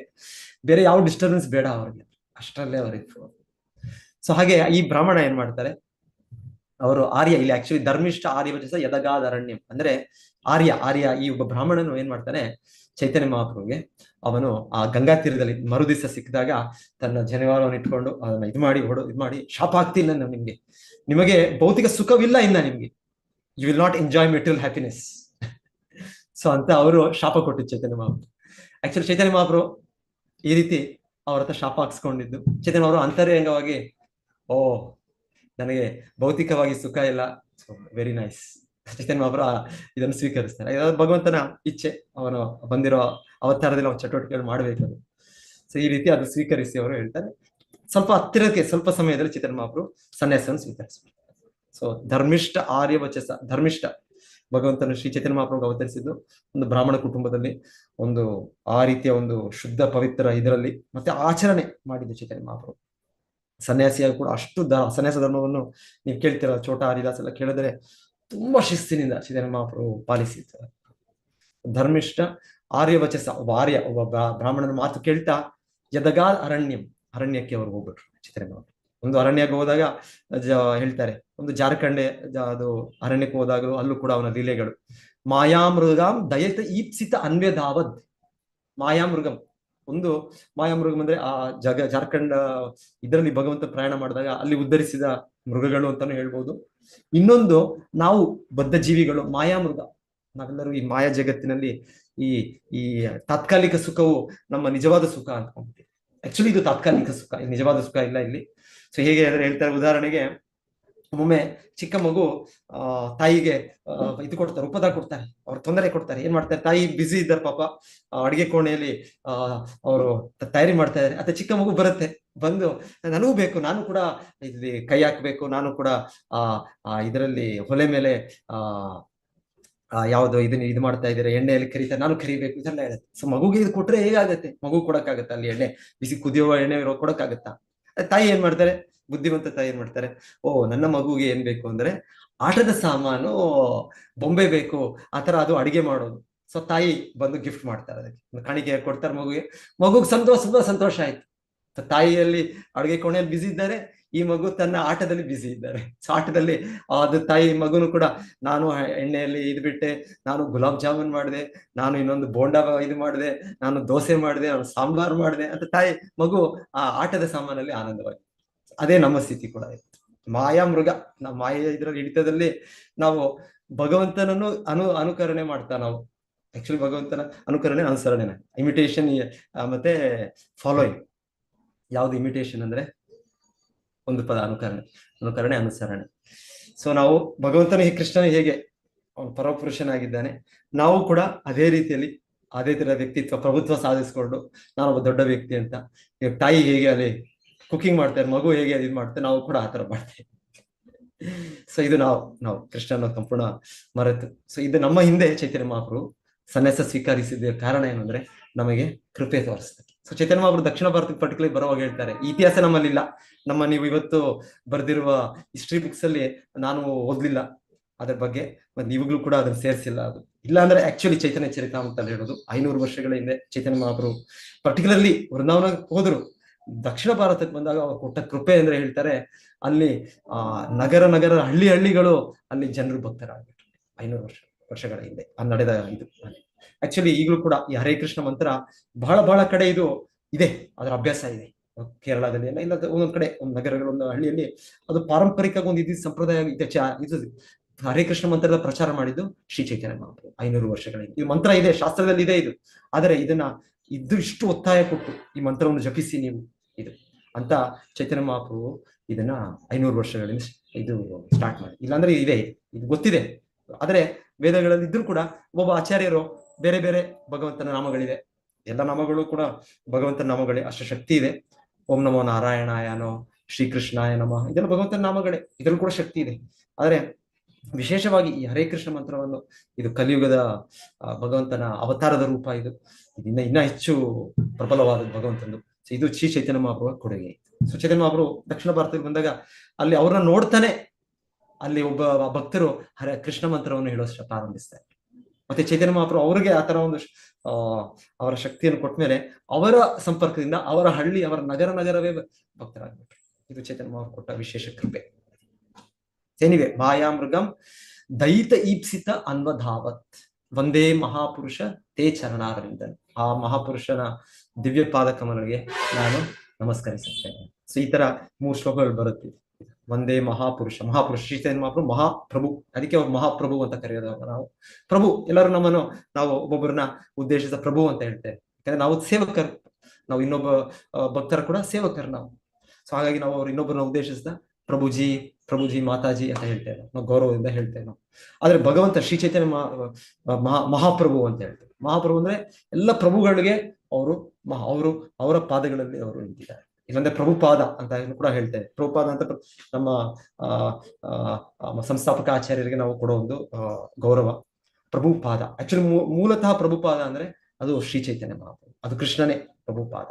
ಬೇರೆ ಯಾವ ಡಿಸ್ಟರ್ಬೆನ್ಸ್ ಬೇಡ ಅವ್ರಿಗೆ, ಅಷ್ಟರಲ್ಲೇ ಅವರಿದ್ರು. ಸೊ ಹಾಗೆ ಈ ಬ್ರಾಹ್ಮಣ ಏನ್ ಮಾಡ್ತಾರೆ, ಅವರು ಆರ್ಯ, ಇಲ್ಲಿ ಆಕ್ಚುಲಿ ಧರ್ಮಿಷ್ಠ ಆರ್ಯವಚಸ ಯದಗಾದರಣ್ಯಂ ಅಂದ್ರೆ ಆರ್ಯ ಈ ಒಬ್ಬ ಬ್ರಾಹ್ಮಣನು ಏನ್ ಮಾಡ್ತಾನೆ, ಚೈತನ್ಯ ಮಹಾಪ್ರಭುಗೆ ಅವನು ಆ ಗಂಗಾ ತೀರದಲ್ಲಿ ಮರುದಿವಸ ಸಿಕ್ಕಿದಾಗ ತನ್ನ ಜನಿವಾರವನ್ನು ಇಟ್ಕೊಂಡು ಅದನ್ನ ಇದು ಮಾಡಿ ಶಾಪ ಹಾಕ್ತೀನಿ ನಾನು ನಿಮಗೆ ಭೌತಿಕ ಸುಖವಿಲ್ಲ ಇನ್ನ ನಿಮ್ಗೆ, you will not enjoy material happiness. So ಅಂತ ಅವರು ಶಾಪ ಕೊಟ್ಟಿದ್ದು ಚೈತನ್ಯ ಮಹಾಪ್ರಭು. ಆಕ್ಚುಲಿ ಚೈತನ್ಯ ಮಹಾಪ್ರಭು ಈ ರೀತಿ ಅವ್ರ ಹತ್ರ ಶಾಪ ಹಾಕ್ಸ್ಕೊಂಡಿದ್ದು. ಚೈತನ್ಯ ಅವರು ಅಂತರ್ಯಂಗವಾಗಿ ನನಗೆ ಭೌತಿಕವಾಗಿ ಸುಖ ಇಲ್ಲ, ಸೊ ವೆರಿ ನೈಸ್. ಚೈತನ್ಯ ಮಹಾಪ್ರಭು ಇದನ್ನು ಸ್ವೀಕರಿಸ್ತಾರೆ. ಭಗವಂತನ ಇಚ್ಛೆ, ಅವನು ಬಂದಿರೋ ಅವತಾರದಲ್ಲಿ ಅವನ ಚಟುವಟಿಕೆಗಳು ಮಾಡಬೇಕದು. ಸೊ ಈ ರೀತಿ ಅದು ಸ್ವೀಕರಿಸಿ ಅವರು ಹೇಳ್ತಾರೆ. ಸ್ವಲ್ಪ ಸಮಯದಲ್ಲಿ ಚೈತನ್ಯ ಮಹಾಪ್ರಭು ಸನ್ಯಾಸವನ್ನು ಸ್ವೀಕರಿಸ್ತಾರೆ. ಸೊ ಧರ್ಮಿಷ್ಠ ಆರ್ಯವಚಸ, ಧರ್ಮಿಷ್ಠ ಭಗವಂತನು ಶ್ರೀ ಚೈತನ್ಯ ಮಹಾಪ್ರಭು ಅವತರಿಸಿದ್ದು ಒಂದು ಬ್ರಾಹ್ಮಣ ಕುಟುಂಬದಲ್ಲಿ, ಒಂದು ಆ ರೀತಿಯ ಒಂದು ಶುದ್ಧ ಪವಿತ್ರ ಇದರಲ್ಲಿ ಮತ್ತೆ ಆಚರಣೆ ಮಾಡಿದ್ದು ಚೈತನ್ಯ ಮಹಾಪ್ರಭು. ಸನ್ಯಾಸಿಯಾಗಿ ಕೂಡ ಅಷ್ಟು ಸನ್ಯಾಸ ಧರ್ಮವನ್ನು ನೀವು ಕೇಳ್ತೀರ, ಛೋಟಾ ಹರಿದಾಸ್ ಎಲ್ಲ ಕೇಳಿದ್ರೆ ತುಂಬಾ ಶಿಸ್ತಿನಿಂದ ಚೈತನ್ಯ ಮಹಾಪ್ರಭು ಪಾಲಿಸಿರ್ತಾರೆ. ಧರ್ಮಿಷ್ಠ ಆರ್ಯವಚಸ, ಒಬ್ಬ ಬ್ರಾಹ್ಮಣನ ಮಾತು ಕೇಳ್ತಾ ಯದಗಾಲ್ ಅರಣ್ಯಕ್ಕೆ ಅವರು ಹೋಗ್ಬಿಟ್ರು. ಚೈತನ್ಯ ಮಹಾಪ್ರಭು ಒಂದು ಅರಣ್ಯಕ್ಕೆ ಹೋದಾಗ ಹೇಳ್ತಾರೆ, ಒಂದು ಜಾರ್ಖಂಡೆ ಅದು ಅರಣ್ಯಕ್ಕೆ ಹೋದಾಗ ಅಲ್ಲೂ ಕೂಡ ಅವನ ಲೀಲೆಗಳು. ಮಾಯಾಮೃಗಂ ದಯತ ಈಪ್ಸಿತ ಅನ್ವ್ಯಧಾವದ್. ಮಾಯಾಮೃಗಂ ಅಂದ್ರೆ ಆ ಜಾರ್ಖಂಡ್ ಇದರಲ್ಲಿ ಭಗವಂತ ಪ್ರಯಾಣ ಮಾಡಿದಾಗ ಅಲ್ಲಿ ಉದ್ಧರಿಸಿದ ಮೃಗಗಳು ಅಂತಾನು ಹೇಳ್ಬೋದು. ಇನ್ನೊಂದು ನಾವು ಬದ್ಧ ಜೀವಿಗಳು, ಮಾಯಾಮೃಗ. ನಾವೆಲ್ಲರೂ ಈ ಮಾಯಾ ಜಗತ್ತಿನಲ್ಲಿ ಈ ತಾತ್ಕಾಲಿಕ ಸುಖವು ನಮ್ಮ ನಿಜವಾದ ಸುಖ ಅನ್ಕೊಂಡ್ತೀವಿ. ಆಕ್ಚುಲಿ ಇದು ತಾತ್ಕಾಲಿಕ ಸುಖ, ನಿಜವಾದ ಸುಖ ಇಲ್ಲ ಇಲ್ಲಿ. ಸೊ ಹೇಗೆ ಹೇಳ್ತಾರೆ, ಉದಾಹರಣೆಗೆ ಒಮ್ಮೊಮ್ಮೆ ಚಿಕ್ಕ ಮಗು ತಾಯಿಗೆ ಇದು ಕೊಡ್ತಾರೆ, ಉಪದ ಕೊಡ್ತಾರೆ, ಅವ್ರು ತೊಂದರೆ ಕೊಡ್ತಾರೆ. ಏನ್ ಮಾಡ್ತಾರೆ, ತಾಯಿ ಬ್ಯುಸಿ ಇದ್ದಾರೆ ಪಾಪ, ಅಡಿಗೆ ಕೋಣೆಯಲ್ಲಿ ಅವರು ತಯಾರಿ ಮಾಡ್ತಾ ಇದಾರೆ. ಅಥವಾ ಚಿಕ್ಕ ಮಗು ಬಂದು ನನಗೂ ಬೇಕು, ನಾನು ಕೂಡ ಇಲ್ಲಿ ಕೈ ಹಾಕ್ಬೇಕು, ನಾನು ಕೂಡ ಇದರಲ್ಲಿ ಹೊಲೆ ಮೇಲೆ ಯಾವ್ದು ಇದು ಮಾಡ್ತಾ ಇದ್ದಾರೆ, ಎಣ್ಣೆಯಲ್ಲಿ ಕರಿತಾರೆ, ನಾನು ಕರಿಬೇಕು, ಇದೆಲ್ಲ ಹೇಳುತ್ತೆ. ಸೊ ಮಗುಗೆ ಇದು ಕೊಟ್ರೆ ಹೇಗಾಗತ್ತೆ, ಮಗು ಕೊಡಕ್ಕಾಗತ್ತ ಅಲ್ಲಿ ಎಣ್ಣೆ, ಬಿಸಿ ಕುದಿಯುವ ಎಣ್ಣೆ ಕೊಡಕ್ಕಾಗತ್ತಾ? ತಾಯಿ ಏನ್ ಮಾಡ್ತಾರೆ, ಬುದ್ಧಿವಂತ ತಾಯಿ ಏನ್ ಮಾಡ್ತಾರೆ, ನನ್ನ ಮಗುಗೆ ಏನ್ ಬೇಕು ಅಂದ್ರೆ ಆಟದ ಸಾಮಾನು, ಬೊಂಬೆ ಬೇಕು, ಆತರ ಅದು ಅಡಿಗೆ ಮಾಡೋದು. ಸೊ ತಾಯಿ ಬಂದು ಗಿಫ್ಟ್ ಮಾಡ್ತಾರೆ, ಅದಕ್ಕೆ ಕಾಣಿಕೆ ಕೊಡ್ತಾರೆ ಮಗುಗೆ ಸಂತೋಷ ಆಯ್ತು. ತಾಯಿಯಲ್ಲಿ ಅಡುಗೆ ಕೋಣೆಯಲ್ಲಿ ಬ್ಯುಸಿ ಇದ್ದಾರೆ, ಈ ಮಗು ತನ್ನ ಆಟದಲ್ಲಿ ಬ್ಯುಸಿ ಇದ್ದಾರೆ. ಸೊ ಆಟದಲ್ಲಿ ಅದು ತಾಯಿ ಮಗುನು ಕೂಡ, ನಾನು ಎಣ್ಣೆಯಲ್ಲಿ ಇದು ಬಿಟ್ಟೆ, ನಾನು ಗುಲಾಬ್ ಜಾಮೂನ್ ಮಾಡಿದೆ, ನಾನು ಇನ್ನೊಂದು ಬೋಂಡಾ ಇದು ಮಾಡಿದೆ, ನಾನು ದೋಸೆ ಮಾಡಿದೆ, ನಾನು ಸಾಂಬಾರ್ ಮಾಡಿದೆ ಅಂತ ಮಗು ಆ ಆಟದ ಸಾಮಾನಲ್ಲಿ ಆನಂದವಾಗಿ. ಅದೇ ನಮ್ಮ ಸ್ಥಿತಿ ಕೂಡ ಇತ್ತು. ಮಾಯಾ ಮೃಗ, ನಾವು ಮಾಯಾ ಇದ್ರಲ್ಲಿ ಹಿಡಿತದಲ್ಲಿ ನಾವು ಭಗವಂತನನ್ನು ಅನುಕರಣೆ ಮಾಡ್ತಾ ನಾವು ಆಕ್ಚುಲಿ ಭಗವಂತನ ಅನುಸರಣೆ ಇಮಿಟೇಷನ್ ಮತ್ತೆ ಫಾಲೋಯಿಂಗ್. ಯಾವ್ದು ಇಮಿಟೇಷನ್ ಅಂದ್ರೆ ಒಂದು ಪದ ಅನುಕರಣೆ ಅನುಸರಣೆ. ಸೊ ನಾವು ಭಗವಂತನ ಕೃಷ್ಣನ ಹೇಗೆ ಪರಮಪುರುಷನಾಗಿದ್ದಾನೆ, ನಾವು ಕೂಡ ಅದೇ ರೀತಿಯಲ್ಲಿ ಅದೇ ತರ ವ್ಯಕ್ತಿತ್ವ ಪ್ರಭುತ್ವ ಸಾಧಿಸ್ಕೊಂಡು ನಾನೊಬ್ಬ ದೊಡ್ಡ ವ್ಯಕ್ತಿ ಅಂತ. ಈಗ ತಾಯಿ ಹೇಗೆ ಅಲ್ಲಿ ಕುಕಿಂಗ್ ಮಾಡ್ತಾರೆ, ಮಗು ಹೇಗೆ ಇದು ಮಾಡ್ತಾರೆ, ನಾವು ಕೂಡ ಆತರ ಮಾಡ್ತೇವೆ. ಸೊ ಇದು ನಾವು ಕೃಷ್ಣನ ಸಂಪೂರ್ಣ ಮರೆತು. ಸೊ ಇದು ನಮ್ಮ ಹಿಂದೆ ಚೈತನ್ಯ ಮಹಾಪ್ರಭು ಸನ್ಯಾಸ ಸ್ವೀಕರಿಸಿದ ಕಾರಣ ಏನಂದ್ರೆ ನಮಗೆ ಕೃಪೆ ತೋರಿಸ್ತಾರೆ. ಸೊ ಚೈತನ್ಯ ಮಹಾಪ್ರಭು ದಕ್ಷಿಣ ಭಾರತಕ್ಕೆ ಪರ್ಟಿಕ್ಯುಲರ್ ಬರುವಾಗ ಹೇಳ್ತಾರೆ, ಈ ಇತಿಹಾಸ ನಮ್ಮಲ್ಲಿಲ್ಲ, ನೀವು ಇವತ್ತು ಬರೆದಿರುವ ಹಿಸ್ಟ್ರಿ ಬುಕ್ಸ್ ಅಲ್ಲಿ ನಾನು ಓದ್ಲಿಲ್ಲ ಅದ್ರ ಬಗ್ಗೆ, ಮತ್ತೆ ನೀವುಗಳು ಕೂಡ ಅದನ್ನ ಸೇರಿಸಿಲ್ಲ. ಅದು ಇಲ್ಲ ಅಂದ್ರೆ ಆಕ್ಚುಲಿ ಚೈತನ್ಯ ಚರಿತಾಮೃತ ಅಂತ ಹೇಳೋದು 500 ವರ್ಷಗಳ ಹಿಂದೆ ಚೈತನ್ಯ ಮಹಾಪ್ರಭು ಪರ್ಟಿಕ್ಯುಲರ್ಲಿ ವೃಂದಾವನ ಹೋದ್ರು. ದಕ್ಷಿಣ ಭಾರತಕ್ಕೆ ಬಂದಾಗ ಅವ್ರು ಕೊಟ್ಟ ಕೃಪೆ ಅಂದ್ರೆ ಹೇಳ್ತಾರೆ, ಅಲ್ಲಿ ನಗರ ಹಳ್ಳಿಗಳು ಅಲ್ಲಿ ಜನರು ಭಕ್ತರಾಗ್ಬಿಟ್ರು 500 ವರ್ಷಗಳ ಹಿಂದೆ ನಡೆದ ಇದು. ಆಕ್ಚುಲಿ ಈಗಲೂ ಕೂಡ ಈ ಹರೇ ಕೃಷ್ಣ ಮಂತ್ರ ಬಹಳ ಕಡೆ ಇದು ಇದೆ, ಅದರ ಅಭ್ಯಾಸ ಇದೆ. ಕೇರಳದಲ್ಲಿ ಎಲ್ಲ ಇಲ್ಲ, ಒಂದೊಂದ್ ಕಡೆ ಒಂದು ನಗರಗಳ ಒಂದು ಹಳ್ಳಿಯಲ್ಲಿ ಅದು ಪಾರಂಪರಿಕ ಒಂದು ಇದು ಸಂಪ್ರದಾಯ ಇದು ಹರೇ ಕೃಷ್ಣ ಮಂತ್ರದ ಪ್ರಚಾರ ಮಾಡಿದ್ದು ಶ್ರೀ ಚೈತನ್ಯ ಮಹಾಪ್ರಭು 500 ವರ್ಷಗಳಿಂದ. ಈ ಮಂತ್ರ ಇದೆ, ಶಾಸ್ತ್ರದಲ್ಲಿ ಇದೆ ಇದು. ಆದರೆ ಇದನ್ನ ಇಷ್ಟು ಒತ್ತಾಯ ಕೊಟ್ಟು ಈ ಮಂತ್ರವನ್ನು ಜಪಿಸಿ ನೀವು ಇದು ಅಂತ ಚೈತನ್ಯ ಮಹಾಪ್ರಭು ಇದನ್ನ 500 ವರ್ಷಗಳಿಂದ ಇದು ಸ್ಟಾರ್ಟ್ ಮಾಡಿ. ಇಲ್ಲಾಂದ್ರೆ ಇದೆ, ಇದು ಗೊತ್ತಿದೆ. ಆದ್ರೆ ವೇದಗಳಲ್ಲಿ ಇದ್ರೂ ಕೂಡ ಒಬ್ಬ ಆಚಾರ್ಯರು ಬೇರೆ ಭಗವಂತನ ನಾಮಗಳಿದೆ, ಎಲ್ಲ ನಾಮಗಳು ಕೂಡ ಭಗವಂತನ ನಾಮಗಳೇ, ಅಷ್ಟು ಶಕ್ತಿ ಇದೆ. ಓಂ ನಮೋ ನಾರಾಯಣಾಯನೋ ಶ್ರೀಕೃಷ್ಣಾಯ ನಮಃ, ಇದೆಲ್ಲ ಭಗವಂತನ ನಾಮಗಳೇ, ಇದ್ರಲ್ಲಿ ಕೂಡ ಶಕ್ತಿ ಇದೆ. ಆದ್ರೆ ವಿಶೇಷವಾಗಿ ಈ ಹರೇ ಕೃಷ್ಣ ಮಂತ್ರವನ್ನು, ಇದು ಕಲಿಯುಗದ ಭಗವಂತನ ಅವತಾರದ ರೂಪ, ಇದು ಇನ್ನ ಹೆಚ್ಚು ಪ್ರಬಲವಾದ ಭಗವಂತಂದು. ಇದು ಶ್ರೀ ಚೈತನ್ಯ ಮಹಾಪ್ರಭು ಕೊಡುಗೆ. ಸೊ ಚೈತನ್ಯ ಮಹಾಪ್ರಭು ದಕ್ಷಿಣ ಭಾರತಕ್ಕೆ ಬಂದಾಗ ಅಲ್ಲಿ ಅವ್ರನ್ನ ನೋಡ್ತಾನೆ ಅಲ್ಲಿ ಒಬ್ಬ ಭಕ್ತರು ಹರೇ ಕೃಷ್ಣ ಮಂತ್ರವನ್ನು ಹೇಳೋಷ್ಟು ಪ್ರಾರಂಭಿಸ್ತಾರೆ. ಮತ್ತೆ ಚೈತನ್ಯ ಮಹಾಪ್ರಭು ಅವ್ರಿಗೆ ಆತರ ಒಂದು ಅವರ ಶಕ್ತಿಯನ್ನು ಕೊಟ್ಟ ಮೇಲೆ ಅವರ ಸಂಪರ್ಕದಿಂದ ಅವರ ಹಳ್ಳಿ, ಅವರ ನಗರವೇ ಭಕ್ತರಾಗ್ಬಿಟ್ರು. ಇದು ಚೈತನ್ಯ ಮಹಾಪ್ರಭು ಕೊಟ್ಟ ವಿಶೇಷ ಕೃಪೆ. ಏನಿವೆ ಮಾಯಾಮೃಗಂ ದೈತ ಈಪ್ಸಿತ ಅನ್ವಧಾವತ್ ವಂದೇ ಮಹಾಪುರುಷ ತೇ ಚರಣಾರವಿಂದನ್. ಆ ಮಹಾಪುರುಷನ ದಿವ್ಯ ಪಾದ ಕಮಲಗಳಿಗೆ ನಾನು ನಮಸ್ಕರಿಸುತ್ತೇನೆ. ಸೊ ಈ ತರ 3 ಶ್ಲೋಕಗಳು ಬರುತ್ತೆ. ವಂದೇ ಮಹಾಪುರುಷ ಶ್ರೀಚೈತನ್ಯ ಮಹಾಪ್ರಭು ಮಹಾಪ್ರಭು, ಅದಕ್ಕೆ ಅವ್ರು ಮಹಾಪ್ರಭು ಅಂತ ಕರೆಯೋದು. ನಾವು ಪ್ರಭು, ಎಲ್ಲರೂ ನಾವು ಒಬ್ಬೊಬ್ಬರನ್ನ ಉದ್ದೇಶಿಸಿದ ಪ್ರಭು ಅಂತ ಹೇಳ್ತೇವೆ. ಯಾಕಂದ್ರೆ ನಾವು ಸೇವಕರು, ನಾವು ಇನ್ನೊಬ್ಬ ಭಕ್ತರ ಕೂಡ ಸೇವಕರು ನಾವು. ಸೊ ಹಾಗಾಗಿ ನಾವು ಅವ್ರು ಇನ್ನೊಬ್ಬರನ್ನ ಉದ್ದೇಶಿಸಿದ ಪ್ರಭುಜಿ ಮಾತಾಜಿ ಅಂತ ಹೇಳ್ತೇವೆ, ನಾವು ಗೌರವದಿಂದ ಹೇಳ್ತೇವೆ ನಾವು. ಆದ್ರೆ ಭಗವಂತ ಶ್ರೀ ಚೈತನ್ಯ ಮಹಾಪ್ರಭು ಅಂತ ಹೇಳ್ತೇವೆ. ಮಹಾಪ್ರಭು ಅಂದ್ರೆ ಎಲ್ಲ ಪ್ರಭುಗಳಿಗೆ ಅವರ ಪಾದಗಳಲ್ಲಿ ಅವರು ನಿಂತಿದ್ದಾರೆ. ಇಲ್ಲಂದ್ರೆ ಪ್ರಭುಪಾದ ಅಂತ ಕೂಡ ಹೇಳ್ತೇವೆ. ಪ್ರಭುಪಾದ ಅಂತ ನಮ್ಮ ಸಂಸ್ಥಾಪಕ ಆಚಾರ್ಯರಿಗೆ ನಾವು ಕೊಡೋ ಒಂದು ಗೌರವ. ಪ್ರಭುಪಾದ ಆಕ್ಚುಲಿ ಮೂಲತಃ ಪ್ರಭುಪಾದ ಅಂದ್ರೆ ಅದು ಶ್ರೀ ಚೈತನ್ಯ ಮಹಾಪ್ರಭು, ಅದು ಕೃಷ್ಣನೇ ಪ್ರಭುಪಾದ.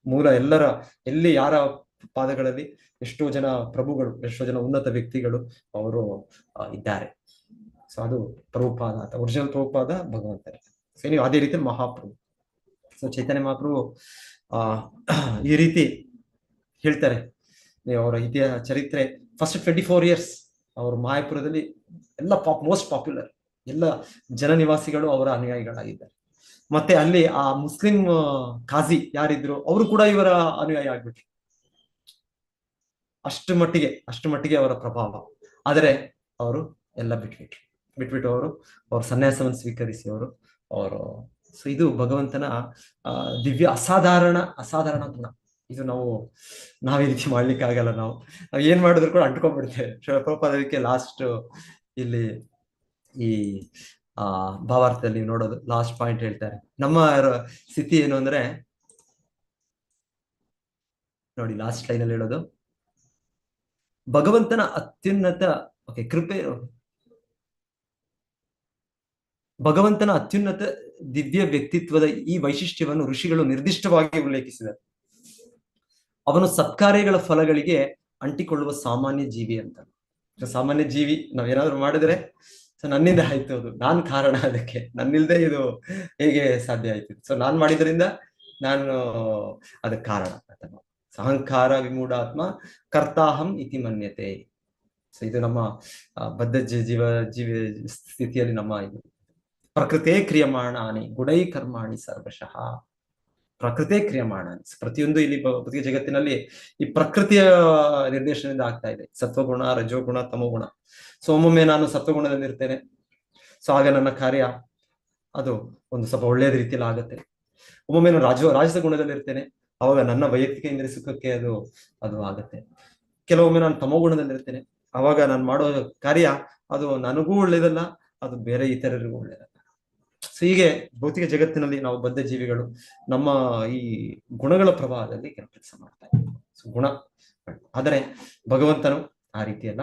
ಮೂಲ ಎಲ್ಲಿ ಯಾರ ಪಾದಗಳಲ್ಲಿ ಎಷ್ಟೋ ಜನ ಪ್ರಭುಗಳು, ಎಷ್ಟೋ ಜನ ಉನ್ನತ ವ್ಯಕ್ತಿಗಳು ಅವರು ಇದ್ದಾರೆ. ಸೊ ಅದು ಪ್ರಭುಪಾದ ಅಂತ, ಒರಿಜಿನಲ್ ಪ್ರಭುಪಾದ ಭಗವಂತನೇ. ಸೊ ನೀವು ಅದೇ ರೀತಿ ಮಹಾಪ್ರಭು. ಸೊ ಚೈತನ್ಯ ಮಹಾಪ್ರಭು ಈ ರೀತಿ ಹೇಳ್ತಾರೆ. ನೀವು ಅವರ ಇತಿಹಾಸ ಚರಿತ್ರೆ, ಫಸ್ಟ್ 24 years ಅವರು ಮಾಯಾಪುರದಲ್ಲಿ ಎಲ್ಲ ಮೋಸ್ಟ್ ಪಾಪ್ಯುಲರ್, ಎಲ್ಲ ಜನನಿವಾಸಿಗಳು ಅವರ ಅನುಯಾಯಿಗಳಾಗಿದ್ದಾರೆ. ಮತ್ತೆ ಅಲ್ಲಿ ಆ ಮುಸ್ಲಿಂ ಖಾಜಿ ಯಾರಿದ್ರು ಅವರು ಕೂಡ ಇವರ ಅನುಯಾಯಿ ಆಗ್ಬಿಟ್ರು. ಅಷ್ಟು ಮಟ್ಟಿಗೆ ಅವರ ಪ್ರಭಾವ. ಆದರೆ ಅವರು ಎಲ್ಲ ಬಿಟ್ಬಿಟ್ಟು ಅವರು ಸನ್ಯಾಸವನ್ನು ಸ್ವೀಕರಿಸಿ ಅವರು ಸೊ ಇದು ಭಗವಂತನ ದಿವ್ಯ ಅಸಾಧಾರಣ ಗುಣ. ಇದು ನಾವೇ ರೀತಿ ಮಾಡ್ಲಿಕ್ಕೆ ಆಗಲ್ಲ. ನಾವು ಏನ್ ಮಾಡಿದ್ರು ಕೂಡ ಅಂಟ್ಕೊಂಡ್ಬಿಡ್ತೇವೆ. ಪ್ರಭುಪಾದಕ್ಕೆ ಲಾಸ್ಟ್ ಇಲ್ಲಿ ಈ ಭಾವಾರ್ಥದಲ್ಲಿ ನೋಡೋದು ಲಾಸ್ಟ್ ಪಾಯಿಂಟ್ ಹೇಳ್ತಾರೆ. ನಮ್ಮ ಸ್ಥಿತಿ ಏನು ಅಂದ್ರೆ ನೋಡಿ, ಲಾಸ್ಟ್ ಲೈನ್ ಅಲ್ಲಿ ಹೇಳೋದು ಭಗವಂತನ ಅತ್ಯುನ್ನತ ಭಗವಂತನ ಅತ್ಯುನ್ನತ ದಿವ್ಯ ವ್ಯಕ್ತಿತ್ವದ ಈ ವೈಶಿಷ್ಟ್ಯವನ್ನು ಋಷಿಗಳು ನಿರ್ದಿಷ್ಟವಾಗಿ ಉಲ್ಲೇಖಿಸಿದ್ದಾರೆ. ಅವನು ಸತ್ಕಾರ್ಯಗಳ ಫಲಗಳಿಗೆ ಅಂಟಿಕೊಳ್ಳುವ ಸಾಮಾನ್ಯ ಜೀವಿ ಅಂತ. ಸಾಮಾನ್ಯ ಜೀವಿ ನಾವೇನಾದ್ರೂ ಮಾಡಿದ್ರೆ ಸೊ ನನ್ನಿಂದ ಆಯ್ತು, ಅದು ನಾನ್ ಕಾರಣ, ಅದಕ್ಕೆ ನನ್ನಿಲ್ದೆ ಇದು ಹೇಗೆ ಸಾಧ್ಯ ಆಯ್ತು, ಸೊ ನಾನ್ ಮಾಡಿದ್ರಿಂದ ನಾನು ಅದಕ್ಕೆ ಕಾರಣ ಅಂತ. ಅಹಂಕಾರ ವಿಮೂಢಾತ್ಮ ಕರ್ತಾಹಂ ಇತಿ ಮನ್ಯತೆ. ಸೊ ಇದು ನಮ್ಮ ಬದ್ಧ ಜೀವ ಸ್ಥಿತಿಯಲ್ಲಿ ನಮ್ಮ ಇದು ಪ್ರಕೃತೇ ಕ್ರಿಯಮಾಣಾನಿ ಗುಣೈ ಕರ್ಮಾಣಿ ಸರ್ವಶಃ. ಪ್ರಕೃತಿ ಕ್ರಿಯಮಾಣ. ಪ್ರತಿಯೊಂದು ಇಲ್ಲಿ ಭೌತಿಕ ಜಗತ್ತಿನಲ್ಲಿ ಈ ಪ್ರಕೃತಿಯ ನಿರ್ದೇಶನದಿಂದ ಆಗ್ತಾ ಇದೆ. ಸತ್ವಗುಣ, ರಜೋಗುಣ, ತಮೋಗುಣ. ಸೊ ಒಮ್ಮೊಮ್ಮೆ ನಾನು ಸತ್ವಗುಣದಲ್ಲಿ ಇರ್ತೇನೆ, ಸೊ ಆಗ ನನ್ನ ಕಾರ್ಯ ಅದು ಒಂದು ಸ್ವಲ್ಪ ಒಳ್ಳೆಯದ ರೀತಿಯಲ್ಲಿ ಆಗುತ್ತೆ. ಒಮ್ಮೊಮ್ಮೆ ನಾನು ರಾಜಸ ಗುಣದಲ್ಲಿ ಇರ್ತೇನೆ, ಅವಾಗ ನನ್ನ ವೈಯಕ್ತಿಕ ಇಂದ್ರಿಯ ಸುಖಕ್ಕೆ ಅದು ಆಗುತ್ತೆ. ಕೆಲವೊಮ್ಮೆ ನಾನು ತಮೋಗುಣದಲ್ಲಿರ್ತೇನೆ, ಅವಾಗ ನಾನು ಮಾಡೋ ಕಾರ್ಯ ಅದು ನನಗೂ ಒಳ್ಳೇದಲ್ಲ, ಅದು ಬೇರೆ ಇತರರಿಗೂ ಒಳ್ಳೇದಲ್ಲ. ಸೊ ಹೀಗೆ ಭೌತಿಕ ಜಗತ್ತಿನಲ್ಲಿ ನಾವು ಬದ್ಧ ಜೀವಿಗಳು ನಮ್ಮ ಈ ಗುಣಗಳ ಪ್ರಭಾವದಲ್ಲಿ ಕೆಲಸ ಮಾಡ್ತಾ ಇದ್ದೀವಿ. ಸೊ ಗುಣ. ಆದರೆ ಭಗವಂತನು ಆ ರೀತಿಯಲ್ಲ,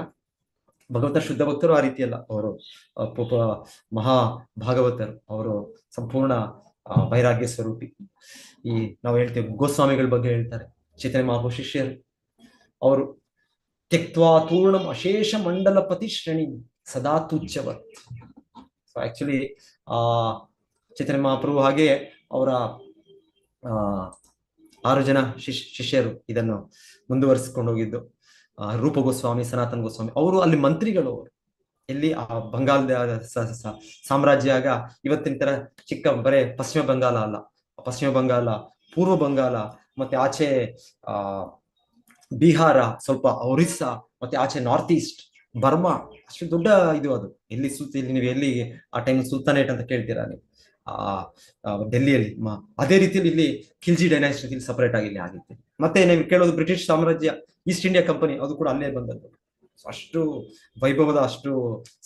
ಭಗವಂತ ಶುದ್ಧ ಭಕ್ತರು ಆ ರೀತಿಯಲ್ಲ. ಅವರು ಮಹಾ ಭಾಗವತರು, ಅವರು ಸಂಪೂರ್ಣ ವೈರಾಗ್ಯ ಸ್ವರೂಪಿ. ಈ ನಾವು ಹೇಳ್ತೇವೆ ಗೋಸ್ವಾಮಿಗಳ ಬಗ್ಗೆ ಹೇಳ್ತಾರೆ, ಚೈತನ್ಯ ಮಹಾಪ್ರಭು ಶಿಷ್ಯರು, ಅವರು ತ್ಯಕ್ತ್ವಾ ತೂರ್ಣಂ ಅಶೇಷ ಮಂಡಲಪತಿ ಶ್ರೇಣಿ ಸದಾ ತುಚ್ಛವತ್. ಸೊ ಆಕ್ಚುಲಿ ಚೈತನ್ಯ ಮಹಾಪ್ರಭು ಹಾಗೆ ಅವರ 6 ಜನ ಶಿಷ್ಯರು ಇದನ್ನು ಮುಂದುವರಿಸಿಕೊಂಡು ಹೋಗಿದ್ದು. ರೂಪ ಗೋಸ್ವಾಮಿ, ಸನಾತನ ಗೋಸ್ವಾಮಿ, ಅವರು ಅಲ್ಲಿ ಮಂತ್ರಿಗಳು. ಅವರು ಎಲ್ಲಿ ಆ ಬಂಗಾಲದ ಸಾಮ್ರಾಜ್ಯ ಆಗ ಇವತ್ತಿನ ತರ ಚಿಕ್ಕ ಬರೇ ಪಶ್ಚಿಮ ಬಂಗಾಲ ಅಲ್ಲ, ಪಶ್ಚಿಮ ಬಂಗಾಲ, ಪೂರ್ವ ಬಂಗಾಲ, ಮತ್ತೆ ಆಚೆ ಬಿಹಾರ, ಸ್ವಲ್ಪ ಒರಿಸ್ಸಾ, ಮತ್ತೆ ಆಚೆ ನಾರ್ತ್ ಈಸ್ಟ್, ಬರ್ಮಾ, ಅಷ್ಟು ದೊಡ್ಡ ಇದು. ಅದು ಎಲ್ಲಿ ಇಲ್ಲಿ ನೀವು ಎಲ್ಲಿ ಆ ಟೈಮ್ ಸುಲ್ತಾನೇಟ್ ಅಂತ ಕೇಳ್ತೀರಾ ನೀವು, ಡೆಲ್ಲಿಯಲ್ಲಿ. ಅದೇ ರೀತಿಯಲ್ಲಿ ಇಲ್ಲಿ ಖಿಲ್ಜಿ ಡೈನಾಸ್ಟಿ ಇಲ್ಲಿ ಸಪರೇಟ್ ಆಗಿ ಇಲ್ಲಿ ಆಗಿತ್ತು. ಮತ್ತೆ ನೀವು ಕೇಳೋದು ಬ್ರಿಟಿಷ್ ಸಾಮ್ರಾಜ್ಯ, ಈಸ್ಟ್ ಇಂಡಿಯಾ ಕಂಪನಿ, ಅದು ಕೂಡ ಅಲ್ಲೇ ಬಂದದ್ದು. ಅಷ್ಟು ವೈಭವದ ಅಷ್ಟು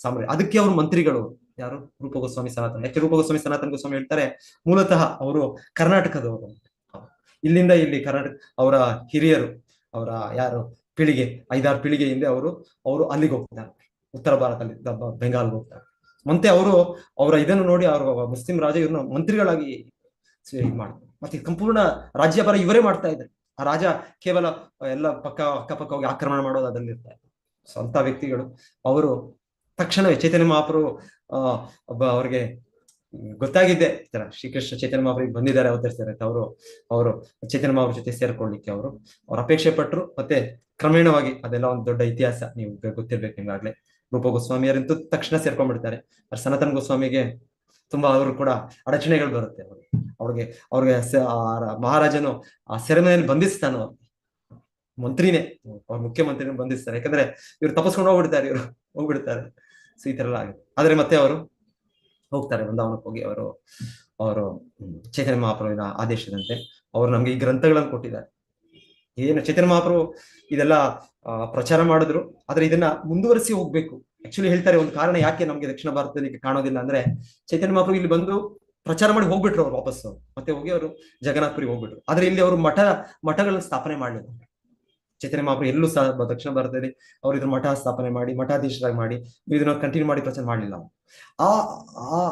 ಸಾಮ್ರಾಜ್ಯ. ಅದಕ್ಕೆ ಅವರು ಮಂತ್ರಿಗಳು ಯಾರು? ರೂಪ ಗೋಸ್ವಾಮಿ, ಸನಾತನ. ಯಾಕೆ ರೂಪ ಗೋಸ್ವಾಮಿ, ಸನಾತನ ಗೋಸ್ವಾಮಿ ಹೇಳ್ತಾರೆ, ಮೂಲತಃ ಅವರು ಕರ್ನಾಟಕದವರು. ಇಲ್ಲಿಂದ ಇಲ್ಲಿ ಕರ್ನಾಟಕ ಅವರ ಹಿರಿಯರು, ಅವರ ಯಾರು ಪೀಳಿಗೆ 5-6 ಪೀಳಿಗೆ ಹಿಂದೆ ಅವರು ಅಲ್ಲಿಗೆ ಹೋಗ್ತಾರೆ, ಉತ್ತರ ಭಾರತದಲ್ಲಿ ಬೆಂಗಾಲ್ಗೆ ಹೋಗ್ತಾರೆ. ಮತ್ತೆ ಅವರ ಇದನ್ನು ನೋಡಿ ಅವರು ಮುಸ್ಲಿಂ ರಾಜ ಇವ್ರನ್ನ ಮಂತ್ರಿಗಳಾಗಿ ಮಾಡ್ತಾರೆ. ಮತ್ತೆ ಸಂಪೂರ್ಣ ರಾಜ್ಯಭಾರ ಇವರೇ ಮಾಡ್ತಾ ಇದ್ದಾರೆ. ಆ ರಾಜ ಕೇವಲ ಎಲ್ಲ ಅಕ್ಕಪಕ್ಕ ಹೋಗಿ ಆಕ್ರಮಣ ಮಾಡೋದು ಅದರಲ್ಲಿ ಇರ್ತಾರೆ. ಸ್ವಂತ ವ್ಯಕ್ತಿಗಳು ಅವರು. ತಕ್ಷಣವೇ ಚೈತನ್ಯ ಮಹಾಪ್ರಭು ಅವ್ರಿಗೆ ಗೊತ್ತಾಗಿದ್ದೆ ಈ ತರ ಶ್ರೀಕೃಷ್ಣ ಚೈತನ್ಯ ಮಹಾಪ್ರಭು ಬಂದಿದ್ದಾರೆ ಅವತರಿಸ್ತಾರೆ ಅಂತ. ಅವರು ಚೈತನ್ಯ ಮಹಾಪ್ರಭು ಜೊತೆ ಸೇರ್ಕೊಳ್ಳಿಕ್ಕೆ ಅವ್ರು ಅಪೇಕ್ಷೆ ಪಟ್ರು. ಮತ್ತೆ ಕ್ರಮೇಣವಾಗಿ ಅದೆಲ್ಲ ಒಂದು ದೊಡ್ಡ ಇತಿಹಾಸ, ನೀವು ಗೊತ್ತಿರ್ಬೇಕು ನಿಮ್ಗಾಗ್ಲೇ. ರೂಪ ಗೋಸ್ವಾಮಿಯರಂತೂ ತಕ್ಷಣ ಸೇರ್ಕೊಂಡ್ಬಿಡ್ತಾರೆ. ಸನಾತನ ಗೋಸ್ವಾಮಿಗೆ ತುಂಬಾ ಅವರು ಕೂಡ ಅಡಚಣೆಗಳು ಬರುತ್ತೆ. ಅವ್ರಿಗೆ ಮಹಾರಾಜನು ಆ ಸೆರೆಮನೆಯಲ್ಲಿ ಬಂಧಿಸ್ತಾನೋ, ಮಂತ್ರಿನೇ, ಅವ್ರ ಮುಖ್ಯಮಂತ್ರಿನ ಬಂಧಿಸ್ತಾರೆ. ಯಾಕಂದ್ರೆ ಇವ್ರು ತಪಸ್ಕೊಂಡು ಹೋಗ್ಬಿಡ್ತಾರೆ. ಸೊ ಈ ತರ ಎಲ್ಲ ಆಗುತ್ತೆ. ಆದ್ರೆ ಮತ್ತೆ ಅವರು ಹೋಗ್ತಾರೆ ವೃಂದಾವನಕ್ಕೆ. ಹೋಗಿ ಅವರು ಚೈತನ್ಯ ಮಹಾಪ್ರಭುವಿನ ಆದೇಶದಂತೆ ಅವರು ನಮ್ಗೆ ಈ ಗ್ರಂಥಗಳನ್ನು ಕೊಟ್ಟಿದ್ದಾರೆ. ಏನು ಚೈತನ್ಯ ಮಹಾಪ್ರಭು ಇದೆಲ್ಲ ಪ್ರಚಾರ ಮಾಡಿದ್ರು, ಆದ್ರೆ ಇದನ್ನ ಮುಂದುವರಿಸಿ ಹೋಗ್ಬೇಕು. ಆಕ್ಚುಲಿ ಹೇಳ್ತಾರೆ ಒಂದು ಕಾರಣ ಯಾಕೆ ನಮ್ಗೆ ದಕ್ಷಿಣ ಭಾರತದಲ್ಲಿ ಕಾಣೋದಿಲ್ಲ ಅಂದ್ರೆ, ಚೈತನ್ಯ ಮಹಾಪ್ರಭು ಇಲ್ಲಿ ಬಂದು ಪ್ರಚಾರ ಮಾಡಿ ಹೋಗ್ಬಿಟ್ರು ಅವ್ರು ವಾಪಸ್ಸು. ಮತ್ತೆ ಹೋಗಿ ಅವರು ಜಗನ್ನಾಥ್ಪುರಿಗೆ ಹೋಗ್ಬಿಟ್ರು. ಆದ್ರೆ ಇಲ್ಲಿ ಅವರು ಮಠಗಳನ್ನ ಸ್ಥಾಪನೆ ಮಾಡಲಿಲ್ಲ. ಚೈತನ್ಯ ಮಹಾಪ್ರಭು ಎಲ್ಲೂ ಸಹ ದಕ್ಷಿಣ ಭಾರತದಲ್ಲಿ ಅವ್ರು ಇದ್ರ ಮಠ ಸ್ಥಾಪನೆ ಮಾಡಿ ಮಠಾಧೀಶರಾಗಿ ಮಾಡಿ ಇದನ್ನ ಕಂಟಿನ್ಯೂ ಮಾಡಿ ಪ್ರಚಾರ ಮಾಡಲಿಲ್ಲ. ಆ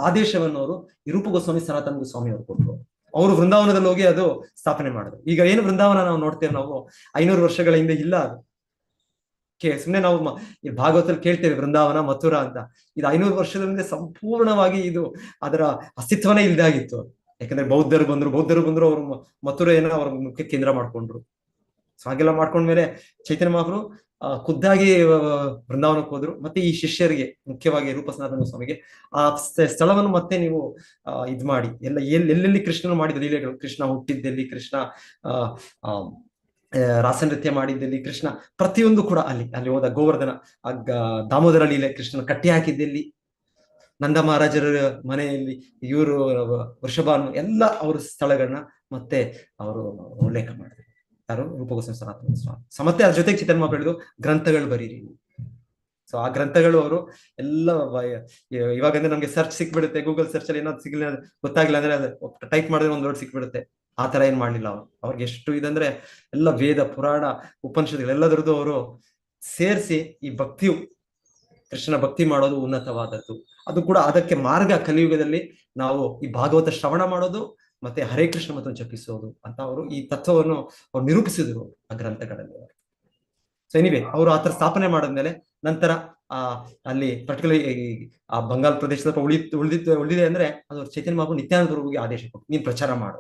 ಆದೇಶವನ್ನು ಅವರು ಈ ರೂಪ ಗೋಸ್ವಾಮಿ, ಸನಾತನ ಗೋಸ್ವಾಮಿ ಅವರು ಕೊಟ್ಟರು. ಅವರು ವೃಂದಾವನದಲ್ಲಿ ಹೋಗಿ ಅದು ಸ್ಥಾಪನೆ ಮಾಡಿದ್ರು. ಈಗ ಏನು ವೃಂದಾವನ ನಾವು ನೋಡ್ತೇವೆ, ನಾವು 500 ವರ್ಷಗಳ ಹಿಂದೆ ಇಲ್ಲ. ಅದು ಸುಮ್ಮನೆ ನಾವು ಭಾಗವತದಲ್ಲಿ ಕೇಳ್ತೇವೆ ವೃಂದಾವನ, ಮಥುರಾ ಅಂತ. ಇದು 500 ವರ್ಷದ ಹಿಂದೆ ಸಂಪೂರ್ಣವಾಗಿ ಇದು ಅದರ ಅಸ್ತಿತ್ವನೇ ಇಲ್ದಾಗಿತ್ತು. ಯಾಕಂದ್ರೆ ಬೌದ್ಧರು ಬಂದ್ರು ಅವರು ಮಥುರೆಯನ್ನ ಅವರ ಮುಖ್ಯ ಕೇಂದ್ರ ಮಾಡ್ಕೊಂಡ್ರು. ಸೊ ಹಾಗೆಲ್ಲ ಮಾಡ್ಕೊಂಡ್ಮೇಲೆ ಚೈತನ್ಯ ಮಹಾಪ್ರಭು ಖುದ್ದಾಗಿ ವೃಂದಾವನಕ್ಕೆ ಹೋದ್ರು. ಮತ್ತೆ ಈ ಶಿಷ್ಯರಿಗೆ, ಮುಖ್ಯವಾಗಿ ರೂಪ ಸನಾತನ ಸ್ವಾಮಿಗೆ ಆ ಸ್ಥಳವನ್ನು ಮತ್ತೆ ನೀವು ಇದ್ ಮಾಡಿ, ಎಲ್ಲೆಲ್ಲಿ ಕೃಷ್ಣನು ಮಾಡಿದ ಲೀಲೆಗಳು, ಕೃಷ್ಣ ಹುಟ್ಟಿದ್ದಲ್ಲಿ, ಕೃಷ್ಣ ರಾಸನೃತ್ಯ ಮಾಡಿದ್ದಲ್ಲಿ, ಕೃಷ್ಣ ಪ್ರತಿಯೊಂದು ಕೂಡ ಅಲ್ಲಿ ಹೋದ ಗೋವರ್ಧನ ದಾಮೋದರ ಲೀಲೆ, ಕೃಷ್ಣನ ಕಟ್ಟಿ ಹಾಕಿದ್ದಲ್ಲಿ, ನಂದ ಮಹಾರಾಜರ ಮನೆಯಲ್ಲಿ ಇವರು ವೃಷಭಾನು, ಎಲ್ಲ ಅವ್ರ ಸ್ಥಳಗಳನ್ನ ಮತ್ತೆ ಅವರು ಉಲ್ಲೇಖ ಮಾಡಿದ್ರು. ಯಾರು? ರೂಪ ಗೋಸ್ವಾಮಿ, ಸನಾತನ ಸ್ವಾಮಿ. ಮತ್ತೆ ಅದ್ರ ಜೊತೆಗೆ ಚೈತನ್ಯ ಮಹಾಪ್ರಭು ಹೇಳಿದ್ರು ಗ್ರಂಥಗಳು ಬರೀರಿ. ಸೊ ಆ ಗ್ರಂಥಗಳು ಅವರು ಎಲ್ಲ ಇವಾಗಂದ್ರೆ ನಮ್ಗೆ ಸರ್ಚ್ ಸಿಕ್ಬಿಡುತ್ತೆ, ಗೂಗಲ್ ಸರ್ಚ್ ಅಲ್ಲಿ ಏನಾದ್ರು ಸಿಗ್ಲಿಲ್ಲ, ಗೊತ್ತಾಗಿಲ್ಲ ಅಂದ್ರೆ ಟೈಪ್ ಮಾಡಿದ್ರೆ ಒಂದು ವರ್ಡ್ ಸಿಕ್ಬಿಡುತ್ತೆ. ಆ ತರ ಏನ್ ಮಾಡ್ಲಿಲ್ಲ ಅವ್ರಿಗೆ ಎಷ್ಟು ಇದಂದ್ರೆ ಎಲ್ಲ ವೇದ, ಪುರಾಣ, ಉಪನಿಷತ್ತುಗಳು ಎಲ್ಲದರದ್ದು ಅವರು ಸೇರಿಸಿ ಈ ಭಕ್ತಿಯು, ಕೃಷ್ಣನ ಭಕ್ತಿ ಮಾಡೋದು ಉನ್ನತವಾದದ್ದು. ಅದು ಕೂಡ ಅದಕ್ಕೆ ಮಾರ್ಗ ಕಲಿಯುಗದಲ್ಲಿ ನಾವು ಈ ಭಾಗವತ ಶ್ರವಣ ಮಾಡೋದು ಮತ್ತೆ ಹರೇ ಕೃಷ್ಣ ಮತ್ತು ಜಪಿಸೋದು ಅಂತ ಅವರು ಈ ತತ್ವವನ್ನು ಅವ್ರು ನಿರೂಪಿಸಿದ್ರು ಆ ಗ್ರಂಥಗಳಲ್ಲಿ. ಸೊ ಎನಿವೆ ಅವರು ಆತರ ಸ್ಥಾಪನೆ ಮಾಡಿದ್ಮೇಲೆ ನಂತರ ಅಲ್ಲಿ ಪರ್ಟಿಕ್ಯುಲರ್ ಆ ಬಂಗಾಲ್ ಪ್ರದೇಶದ ಉಳಿದಿದೆ ಅಂದ್ರೆ ಅದು ಚೈತನ್ಯ ಮಹಾಪ್ರಭು ನಿತ್ಯಾನಂದ ಪ್ರಭುಗೆ ಆದೇಶ ಕೊಟ್ಟು ನೀನ್ ಪ್ರಚಾರ ಮಾಡು.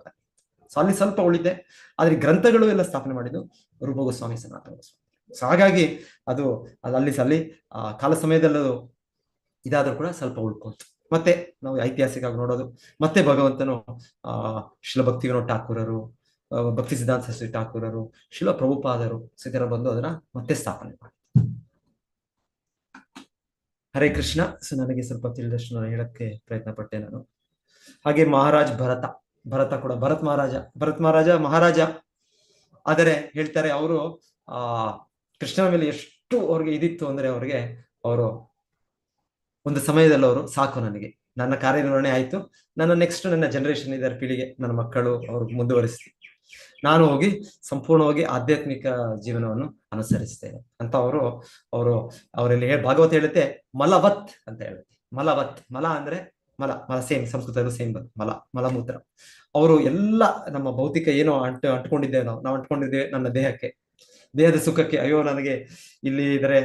ಸೊ ಅಲ್ಲಿ ಸ್ವಲ್ಪ ಉಳಿದೆ, ಆದ್ರೆ ಗ್ರಂಥಗಳು ಎಲ್ಲ ಸ್ಥಾಪನೆ ಮಾಡಿದ್ದು ರೂಪ ಗೋಸ್ವಾಮಿ, ಸನಾತನ ಗೋಸ್ವಾಮಿ. ಸೊ ಹಾಗಾಗಿ ಅಲ್ಲಿ ಕಾಲ ಸಮಯದಲ್ಲೂ ಇದಾದ್ರೂ ಕೂಡ ಸ್ವಲ್ಪ ಉಳ್ಕೊಂತು. ಮತ್ತೆ ನಾವು ಐತಿಹಾಸಿಕವಾಗಿ ನೋಡೋದು, ಮತ್ತೆ ಭಗವಂತನು ಶಿಲ ಭಕ್ತಿ ವಿನೋದ್ ಠಾಕೂರರು, ಭಕ್ತಿ ಸಿದ್ಧಾಂತ ಸರಸ್ವತಿ ಠಾಕೂರರು, ಶಿಲ ಪ್ರಭುಪಾದರು ಇದರ ಬಂದು ಅದನ್ನ ಮತ್ತೆ ಸ್ಥಾಪನೆ ಮಾಡಿ. ಹರೇ ಕೃಷ್ಣ. ಸೊ ನನಗೆ ಸ್ವಲ್ಪ ತಿಳಿದಷ್ಟು ನಾನು ಹೇಳಕ್ಕೆ ಪ್ರಯತ್ನ ಪಟ್ಟೆ ನಾನು. ಹಾಗೆ ಮಹಾರಾಜ್ ಭರತ ಕೂಡ ಭರತ್ ಮಹಾರಾಜ ಮಹಾರಾಜ. ಆದರೆ ಹೇಳ್ತಾರೆ ಅವರು ಕೃಷ್ಣನ ಮೇಲೆ ಎಷ್ಟು ಅವ್ರಿಗೆ ಇದಿತ್ತು ಅಂದ್ರೆ ಅವರು ಒಂದು ಸಮಯದಲ್ಲಿ ಅವರು ಸಾಕು, ನನಗೆ ನನ್ನ ಕಾರ್ಯನಿರ್ವಹಣೆ ಆಯ್ತು, ನನ್ನ ಜನರೇಷನ್ ಇದರ ಪೀಳಿಗೆ, ನನ್ನ ಮಕ್ಕಳು ಅವರು ಮುಂದುವರಿಸ್ತೀನಿ, ನಾನು ಹೋಗಿ ಸಂಪೂರ್ಣವಾಗಿ ಆಧ್ಯಾತ್ಮಿಕ ಜೀವನವನ್ನು ಅನುಸರಿಸ್ತೇನೆ ಅಂತ ಅವರಲ್ಲಿ ಭಾಗವತ ಹೇಳುತ್ತೆ ಮಲವತ್ ಅಂತ ಹೇಳುತ್ತೆ. ಮಲ ಅಂದ್ರೆ ಮಲ ಸೇಮ್, ಸಂಸ್ಕೃತದಲ್ಲೂ ಸೇಮ್ ಮಲಮೂತ್ರ. ಅವರು ಎಲ್ಲ ನಮ್ಮ ಭೌತಿಕ ಏನೋ ಅಂಟ್ಕೊಂಡಿದ್ದೇವೆ ನಾವು ಅಂಟ್ಕೊಂಡಿದ್ದೇವೆ ನನ್ನ ದೇಹದ ಸುಖಕ್ಕೆ. ಅಯ್ಯೋ ನನಗೆ ಇಲ್ಲಿ ಇದ್ರೆ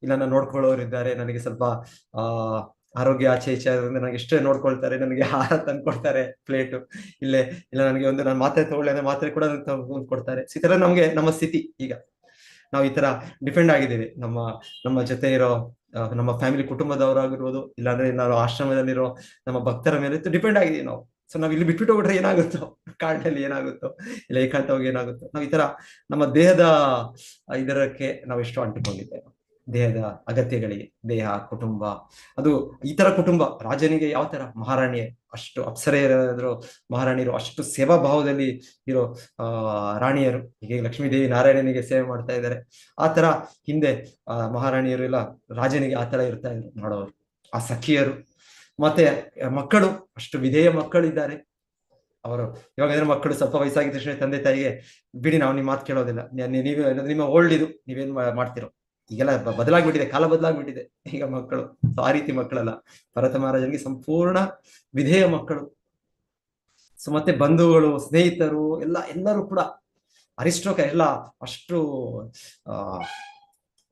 ಇಲ್ಲ ನನ್ನ ನೋಡ್ಕೊಳ್ಳೋರು ಇದ್ದಾರೆ, ನನಗೆ ಸ್ವಲ್ಪ ಆರೋಗ್ಯ ಆಚೆ ಈಚೆ ನನಗೆ ಎಷ್ಟೇ ನೋಡ್ಕೊಳ್ತಾರೆ, ನನಗೆ ಆಹಾರ ತಂದ್ಕೊಡ್ತಾರೆ ಪ್ಲೇಟು, ಇಲ್ಲ ನನಗೆ ನಾನು ಮಾತ್ರೆ ತಗೊಳ್ಳಿ ಅಂದ್ರೆ ಮಾತ್ರೆ ಕೂಡ ಕೊಡ್ತಾರೆ. ಈ ತರ ನಮ್ಗೆ ನಮ್ಮ ಸ್ಥಿತಿ. ಈಗ ನಾವು ಈ ತರ ಡಿಪೆಂಡ್ ಆಗಿದ್ದೇವೆ ನಮ್ಮ ಜೊತೆ ಇರೋ ನಮ್ಮ ಫ್ಯಾಮಿಲಿ ಕುಟುಂಬದವರಾಗಿರ್ಬೋದು, ಇಲ್ಲಾಂದ್ರೆ ನಾವು ಆಶ್ರಮದಲ್ಲಿರೋ ನಮ್ಮ ಭಕ್ತರ ಮೇಲೆ ಡಿಪೆಂಡ್ ಆಗಿದ್ದೀವಿ ನಾವು. ಸೊ ನಾವ್ ಇಲ್ಲಿ ಬಿಟ್ಬಿಟ್ಟು ಹೋಗ್ಬಿಟ್ರೆ ಏನಾಗುತ್ತೋ, ಕಾಡಿನಲ್ಲಿ ಏನಾಗುತ್ತೋ, ಇಲ್ಲ ಏಕಾಂತವಾಗಿ ಏನಾಗುತ್ತೋ, ನಾವ್ ಈ ತರ ನಮ್ಮ ದೇಹದ ಇದರಕ್ಕೆ ನಾವು ಎಷ್ಟು ಅಂಟಿಕೊಂಡಿದ್ದೇವೆ, ದೇಹದ ಅಗತ್ಯಗಳಿಗೆ, ದೇಹ ಕುಟುಂಬ. ಅದು ಈ ತರ ಕುಟುಂಬ ರಾಜನಿಗೆ ಯಾವ ತರ, ಮಹಾರಾಣಿಯರು ಅಷ್ಟು ಅಪ್ಸರೆಯರಾದ್ರು ಮಹಾರಾಣಿಯರು ಅಷ್ಟು ಸೇವಾ ಭಾವದಲ್ಲಿ ಇರೋ ರಾಣಿಯರು. ಈಗ ಲಕ್ಷ್ಮೀದೇವಿ ನಾರಾಯಣನಿಗೆ ಸೇವೆ ಮಾಡ್ತಾ ಇದ್ದಾರೆ, ಆ ತರ ಹಿಂದೆ ಮಹಾರಾಣಿಯರು ಇಲ್ಲ ರಾಜನಿಗೆ ಆ ತರ ಇರ್ತಾ ಇದ್ರು ನೋಡೋರು, ಆ ಸಖಿಯರು. ಮತ್ತೆ ಮಕ್ಕಳು, ಅಷ್ಟು ವಿಧೇಯ ಮಕ್ಕಳಿದ್ದಾರೆ ಅವರು. ಇವಾಗ ಮಕ್ಕಳು ಸ್ವಲ್ಪ ವಯಸ್ಸಾಗಿದ್ದ ತಕ್ಷಣ ತಂದೆ ತಾಯಿಗೆ ಬಿಡಿ, ನಾವು ನಿಮ್ಮ ಮಾತು ಕೇಳೋದಿಲ್ಲ, ನಿಮ್ಮ ಓಲ್ಡ್ ಇದು ನೀವೇನ್ ಮಾಡ್ತಿರೋ. ಈಗೆಲ್ಲ ಬದಲಾಗ್ಬಿಟ್ಟಿದೆ, ಕಾಲ ಬದಲಾಗ್ಬಿಟ್ಟಿದೆ ಈಗ ಮಕ್ಕಳು. ಆ ರೀತಿ ಮಕ್ಕಳಲ್ಲ, ಭರತ ಮಹಾರಾಜನಿಗೆ ಸಂಪೂರ್ಣ ವಿಧೇಯ ಮಕ್ಕಳು. ಸೊ ಮತ್ತೆ ಬಂಧುಗಳು, ಸ್ನೇಹಿತರು ಎಲ್ಲರೂ ಕೂಡ ಎಲ್ಲ ಅಷ್ಟು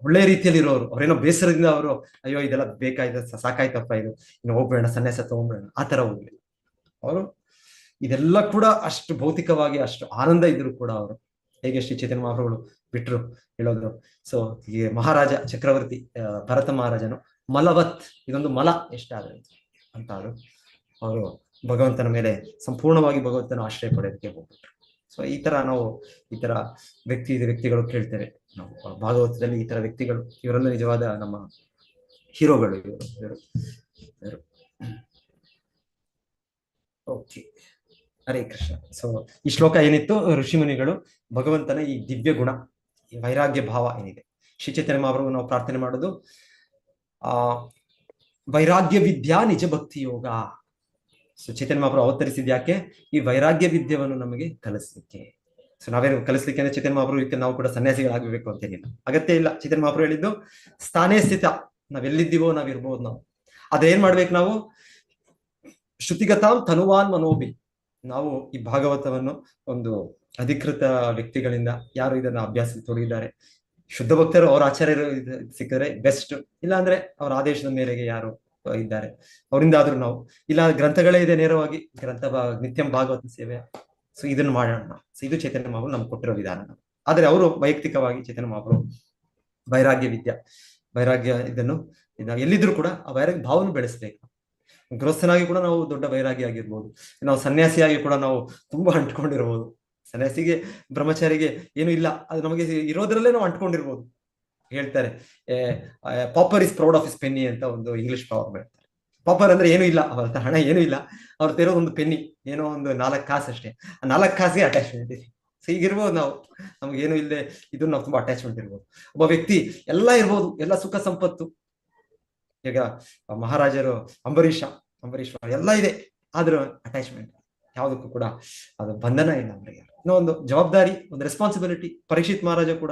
ಒಳ್ಳೆ ರೀತಿಯಲ್ಲಿ ಇರೋರು. ಅವ್ರೇನೋ ಬೇಸರದಿಂದ ಅವರು ಅಯ್ಯೋ ಇದೆಲ್ಲ ಬೇಕಾಯ್ತು, ಸಾಕಾಯ್ತಪ್ಪ, ಇದು ಇನ್ನು ಹೋಗ್ಬೇಡ, ಸನ್ಯಾಸ ತಗೊಂಡ್ಬೇಡ, ಆ ತರ ಹೋಗ್ಲಿಲ್ಲ ಅವರು. ಇದೆಲ್ಲ ಕೂಡ ಅಷ್ಟು ಭೌತಿಕವಾಗಿ ಅಷ್ಟು ಆನಂದ ಇದ್ರು ಕೂಡ ಅವರು. ಹೇಗೆ ಶ್ರೀ ಚೈತನ್ಯ ಮಹಾಪ್ರಭುಗಳು ಬಿಟ್ರು ಹೇಳೋದು. ಸೊ ಈ ಮಹಾರಾಜ ಚಕ್ರವರ್ತಿ ಭರತ ಮಹಾರಾಜನು ಮಲವತ್, ಇದೊಂದು ಮಲ ಎಷ್ಟಾದ್ರೆ ಅಂತ ಅವರು ಭಗವಂತನ ಮೇಲೆ ಸಂಪೂರ್ಣವಾಗಿ ಭಗವಂತನ ಆಶ್ರಯ ಪಡೆಯೋದಕ್ಕೆ ಹೋಗ್ಬಿಟ್ರು. ಸೊ ಈ ತರ ವ್ಯಕ್ತಿಗಳು ಕೇಳ್ತೇವೆ ನಾವು ಭಾಗವತದಲ್ಲಿ. ಈ ತರ ವ್ಯಕ್ತಿಗಳು, ಇವರೆಲ್ಲ ನಿಜವಾದ ನಮ್ಮ ಹೀರೋಗಳು ಇವರು. ಓಕೆ, ಹರೇ ಕೃಷ್ಣ. ಸೊ ಈ ಶ್ಲೋಕ ಏನಿತ್ತು, ಋಷಿಮುನಿಗಳು ಭಗವಂತನ ಈ ದಿವ್ಯ ಗುಣ, ಈ ವೈರಾಗ್ಯ ಭಾವ ಏನಿದೆ, ಶ್ರೀ ಚೈತನ್ಯ ಮಹಾಪ್ರಭು ನಾವು ಪ್ರಾರ್ಥನೆ ಮಾಡೋದು ವೈರಾಗ್ಯ ವಿದ್ಯಾ ನಿಜ ಭಕ್ತಿ ಯೋಗ. ಸೊ ಚೈತನ್ಯ ಮಹಾಪ್ರಭು ಅವತರಿಸಿದ ಯಾಕೆ, ಈ ವೈರಾಗ್ಯ ವಿದ್ಯೆಯನ್ನು ನಮಗೆ ಕಲಿಸ್ಲಿಕ್ಕೆ. ಸೊ ನಾವೇನು ಕಲಿಸ್ಲಿಕ್ಕೆ ಅಂದ್ರೆ ಚೈತನ್ಯ ಮಹಾಪ್ರಭು ನಾವು ಕೂಡ ಸನ್ಯಾಸಿಗಳಾಗಬೇಕು ಅಂತೇನಿಲ್ಲ, ಅಗತ್ಯ ಇಲ್ಲ. ಚೈತನ್ಯ ಮಹಾಪ್ರಭು ಹೇಳಿದ್ದು ಸ್ಥಾನೇ ಸ್ಥಿತ, ನಾವೆಲ್ಲಿದ್ದೀವೋ ನಾವಿರ್ಬೋದು ನಾವು. ಅದೇನ್ ಮಾಡ್ಬೇಕು ನಾವು, ಶ್ರುತಿಗತಾಂ ತನುವಾನ್ ಮನೋಬಿ. ನಾವು ಈ ಭಾಗವತವನ್ನು ಒಂದು ಅಧಿಕೃತ ವ್ಯಕ್ತಿಗಳಿಂದ, ಯಾರು ಇದನ್ನ ಅಭ್ಯಾಸ ತೊಡಗಿದ್ದಾರೆ, ಶುದ್ಧ ಭಕ್ತರು, ಅವ್ರ ಆಚಾರ್ಯರು ಸಿಕ್ಕಿದ್ರೆ ಬೆಸ್ಟ್, ಇಲ್ಲ ಅಂದ್ರೆ ಅವ್ರ ಆದೇಶದ ಮೇರೆಗೆ ಯಾರು ಇದ್ದಾರೆ ಅವರಿಂದ ಆದ್ರೂ ನಾವು, ಇಲ್ಲ ಗ್ರಂಥಗಳೇ ಇದೆ ನೇರವಾಗಿ ನಿತ್ಯಂ ಭಾಗವತ ಸೇವೆ. ಸೊ ಇದನ್ನು ಮಾಡೋಣ. ಸೊ ಇದು ಚೈತನ್ಯ ಮಹಾಪ್ರಭು ನಮ್ಗೆ ಕೊಟ್ಟಿರೋ ವಿಧಾನ. ಆದ್ರೆ ಅವರು ವೈಯಕ್ತಿಕವಾಗಿ ಚೈತನ್ಯ ಮಹಾಪ್ರಭು ವೈರಾಗ್ಯ ಇದನ್ನು ಎಲ್ಲಿದ್ರು ಕೂಡ ಆ ವೈರಾಗ್ಯ ಭಾವನೆ ಬೆಳೆಸ್ಬೇಕು. ಗೃಹಸ್ಥನಾಗಿ ಕೂಡ ನಾವು ದೊಡ್ಡ ವೈರಾಗ್ಯ ಆಗಿರ್ಬೋದು, ನಾವು ಸನ್ಯಾಸಿಯಾಗಿ ಕೂಡ ನಾವು ತುಂಬಾ ಅಂಟ್ಕೊಂಡಿರ್ಬೋದು. ಸನ್ಯಾಸಿಗೆ ಬ್ರಹ್ಮಚಾರಿಗೆ ಏನು ಇಲ್ಲ, ಅದು ನಮಗೆ ಇರೋದ್ರಲ್ಲೇ ನಾವು ಅಂಟ್ಕೊಂಡಿರ್ಬೋದು. ಹೇಳ್ತಾರೆ pauper is proud of his penny ಅಂತ ಒಂದು ಇಂಗ್ಲಿಷ್ ಪ್ರಾವರ್ಬ್ ಹೇಳ್ತಾರೆ. ಪಾಪರ್ ಅಂದ್ರೆ ಏನು ಇಲ್ಲ, ಅವ್ರ ಹಣ ಏನೂ ಇಲ್ಲ, ಅವ್ರ ತೆರೋದು ಒಂದು ಪೆನ್ನಿ, ಏನೋ ಒಂದು 4 ಕಾಸು ಅಷ್ಟೇ. ಆ 4 ಕಾಸಿಗೆ ಅಟ್ಯಾಚ್ಮೆಂಟ್ ಇದೆ. ಸೊ ಈಗಿರ್ಬೋದು ನಾವು, ನಮ್ಗೇನು ಇಲ್ಲದೆ ಇದು ನಾವು ತುಂಬಾ ಅಟ್ಯಾಚ್ಮೆಂಟ್ ಇರ್ಬೋದು. ಒಬ್ಬ ವ್ಯಕ್ತಿ ಎಲ್ಲ ಇರ್ಬೋದು, ಎಲ್ಲ ಸುಖ ಸಂಪತ್ತು. ಈಗ ಮಹಾರಾಜರು ಅಂಬರೀಷ್ ಎಲ್ಲ ಇದೆ, ಆದ್ರೂ ಅಟ್ಯಾಚ್ಮೆಂಟ್ ಯಾವುದಕ್ಕೂ ಕೂಡ ಅದು ಬಂಧನ ಇಲ್ಲ ಅವರಿಗೆ. ಇನ್ನೂ ಒಂದು ಜವಾಬ್ದಾರಿ, ಒಂದು ರೆಸ್ಪಾನ್ಸಿಬಿಲಿಟಿ. ಪರೀಕ್ಷಿತ್ ಮಹಾರಾಜ ಕೂಡ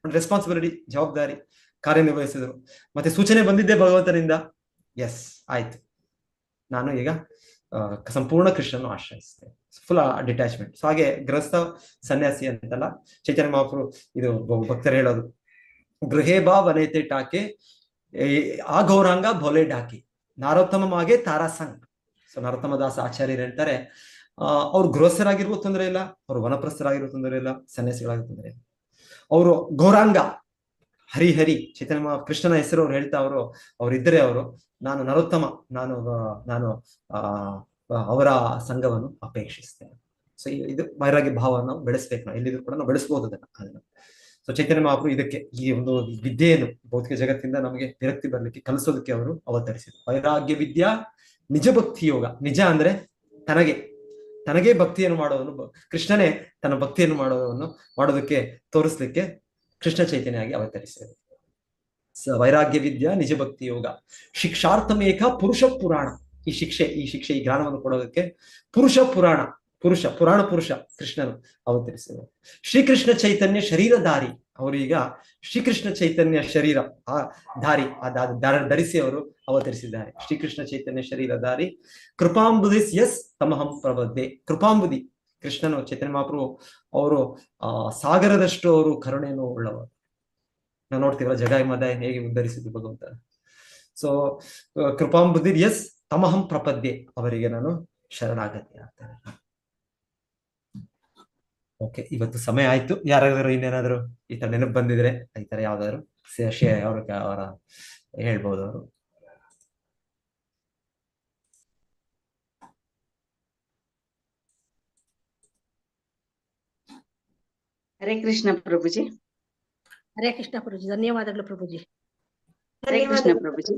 ಒಂದು ರೆಸ್ಪಾನ್ಸಿಬಿಲಿಟಿ, ಜವಾಬ್ದಾರಿ ಕಾರ್ಯನಿರ್ವಹಿಸಿದ್ರು. ಮತ್ತೆ ಸೂಚನೆ ಬಂದಿದ್ದೆ ಭಗವಂತನಿಂದ, ಎಸ್ ಆಯ್ತು, ನಾನು ಈಗ ಸಂಪೂರ್ಣ ಕೃಷ್ಣನು ಆಶ್ರಯಿಸ್ತೇನೆ, ಫುಲ್ ಡಿಟ್ಯಾಚ್ಮೆಂಟ್. ಸೊ ಹಾಗೆ ಗೃಹಸ್ಥ ಸನ್ಯಾಸಿ ಅಂತಲ್ಲ, ಚೈತನ್ಯ ಮಹಾಪ್ರಭು ಇದು ಭಕ್ತರು ಹೇಳೋದು, ಗೃಹೇ ಬಾ ವನೇತೆ ಟಾಕೆ ಆ ಗೌರಾಂಗ ಭೋಲೆ ಢಾಕಿ ನಾರೋತ್ತಮ ಮಾಗೆ ತಾರಾ ಸಂಘ. ಸೊ ನರೋತ್ತಮ ದಾಸ ಆಚಾರ್ಯರು ಹೇಳ್ತಾರೆ, ಅವ್ರು ಗೃಹಸ್ಥರಾಗಿರುವ ತೊಂದರೆ ಇಲ್ಲ, ಅವ್ರು ವನಪ್ರಸ್ಥರಾಗಿರುವ ತೊಂದರೆ ಇಲ್ಲ, ಸನ್ಯಾಸಿಗಳಾಗಿರೋ ತೊಂದರೆ ಇಲ್ಲ. ಅವರು ಗೌರಾಂಗ ಹರಿಹರಿ ಚೈತನ್ಯ ಕೃಷ್ಣನ ಹೆಸರು ಅವ್ರು ಹೇಳ್ತಾ ಅವರಿದ್ದರೆ ಅವರು ನಾನು ನರೋತ್ತಮ, ನಾನು ನಾನು ಅವರ ಸಂಘವನ್ನು ಅಪೇಕ್ಷಿಸ್ತೇನೆ. ಸೊ ಇದು ವೈರಾಗ್ಯ ಭಾವವನ್ನು ಬೆಳೆಸ್ಬೇಕು. ನಾವು ಎಲ್ಲಿದ್ರು ಕೂಡ ನಾವು ಬೆಳೆಸ್ಬೋದು ಅದನ್ನ. ಸೊ ಚೈತನ್ಯ ಮಹಾಪ್ರಭು ಇದಕ್ಕೆ ಈ ಒಂದು ವಿದ್ಯೆಯನ್ನು ಭೌತಿಕ ಜಗತ್ತಿಂದ ನಮಗೆ ವಿರಕ್ತಿ ಬರ್ಲಿಕ್ಕೆ ಕಲಿಸೋದಕ್ಕೆ ಅವರು ಅವತರಿಸಿದ್ರು. ವೈರಾಗ್ಯ ವಿದ್ಯಾ ನಿಜ ಭಕ್ತಿ ಯೋಗ. ನಿಜ ಅಂದ್ರೆ ತನಗೆ ಭಕ್ತಿಯನ್ನು ಮಾಡೋದನ್ನು, ಕೃಷ್ಣನೇ ತನ್ನ ಭಕ್ತಿಯನ್ನು ಮಾಡೋದಕ್ಕೆ ತೋರಿಸ್ಲಿಕ್ಕೆ ಕೃಷ್ಣ ಚೈತನ್ಯ ಆಗಿ ಅವತರಿಸಿದರು. ವೈರಾಗ್ಯ ವಿದ್ಯಾ ನಿಜ ಭಕ್ತಿ ಯೋಗ ಶಿಕ್ಷಾರ್ಥಮೇಕ ಪುರುಷ ಪುರಾಣ. ಈ ಶಿಕ್ಷೆ ಈ ಜ್ಞಾನವನ್ನು ಕೊಡೋದಕ್ಕೆ ಪುರುಷ ಕೃಷ್ಣನು ಅವತರಿಸಿದರು. ಶ್ರೀಕೃಷ್ಣ ಚೈತನ್ಯ ಶರೀರಧಾರಿ. ಅವರೀಗ ಶ್ರೀಕೃಷ್ಣ ಚೈತನ್ಯ ಶರೀರ ಧರಿಸಿ ಅವರು ಅವತರಿಸಿದ್ದಾರೆ. ಶ್ರೀಕೃಷ್ಣ ಚೈತನ್ಯ ಶರೀರಧಾರಿ. ಕೃಪಾಂಬುದಿ ಯಸ್ ತಮಹಂ ಪ್ರಬದ್ಧೆ. ಕೃಪಾಂಬುದಿ ಕೃಷ್ಣನು ಚೈತನ್ಯ ಮಹಾಪ್ರಭು ಅವರು ಸಾಗರದಷ್ಟು ಅವರು ಕರುಣೆಯನ್ನು ಉಳ್ಳವರು. ನಾವು ನೋಡ್ತೀವಲ್ಲ ಜಗಾಯಿ ಮದಾಯ ಹೇಗೆ ಉದ್ಧರಿಸಿದ್ರು ಭಗವಂತ. ಸೊ ಕೃಪಾಂಬುದಿ ಯಸ್ ತಮಹಂ ಪ್ರಪದ್ಯೆ, ಅವರಿಗೆ ನಾನು ಶರಣಾಗತಿ ಆಗ್ತೇನೆ. ಓಕೆ, ಇವತ್ತು ಸಮಯ ಆಯ್ತು. ಯಾರಾದ್ರೂ ಇನ್ನೇನಾದ್ರು ಈ ತರ ನೆನಪು ಬಂದಿದ್ರೆ ಈ ತರ ಯಾವ್ದಾದ್ರು ಅವರ ಹೇಳ್ಬೋದು ಅವರು.
ಹರೇ ಕೃಷ್ಣ ಪ್ರಭುಜಿ.
ಹರೇ ಕೃಷ್ಣ ಪ್ರಭುಜಿ, ಧನ್ಯವಾದಗಳು ಪ್ರಭುಜಿ.
ಹರೇ ಕೃಷ್ಣ ಪ್ರಭುಜಿ.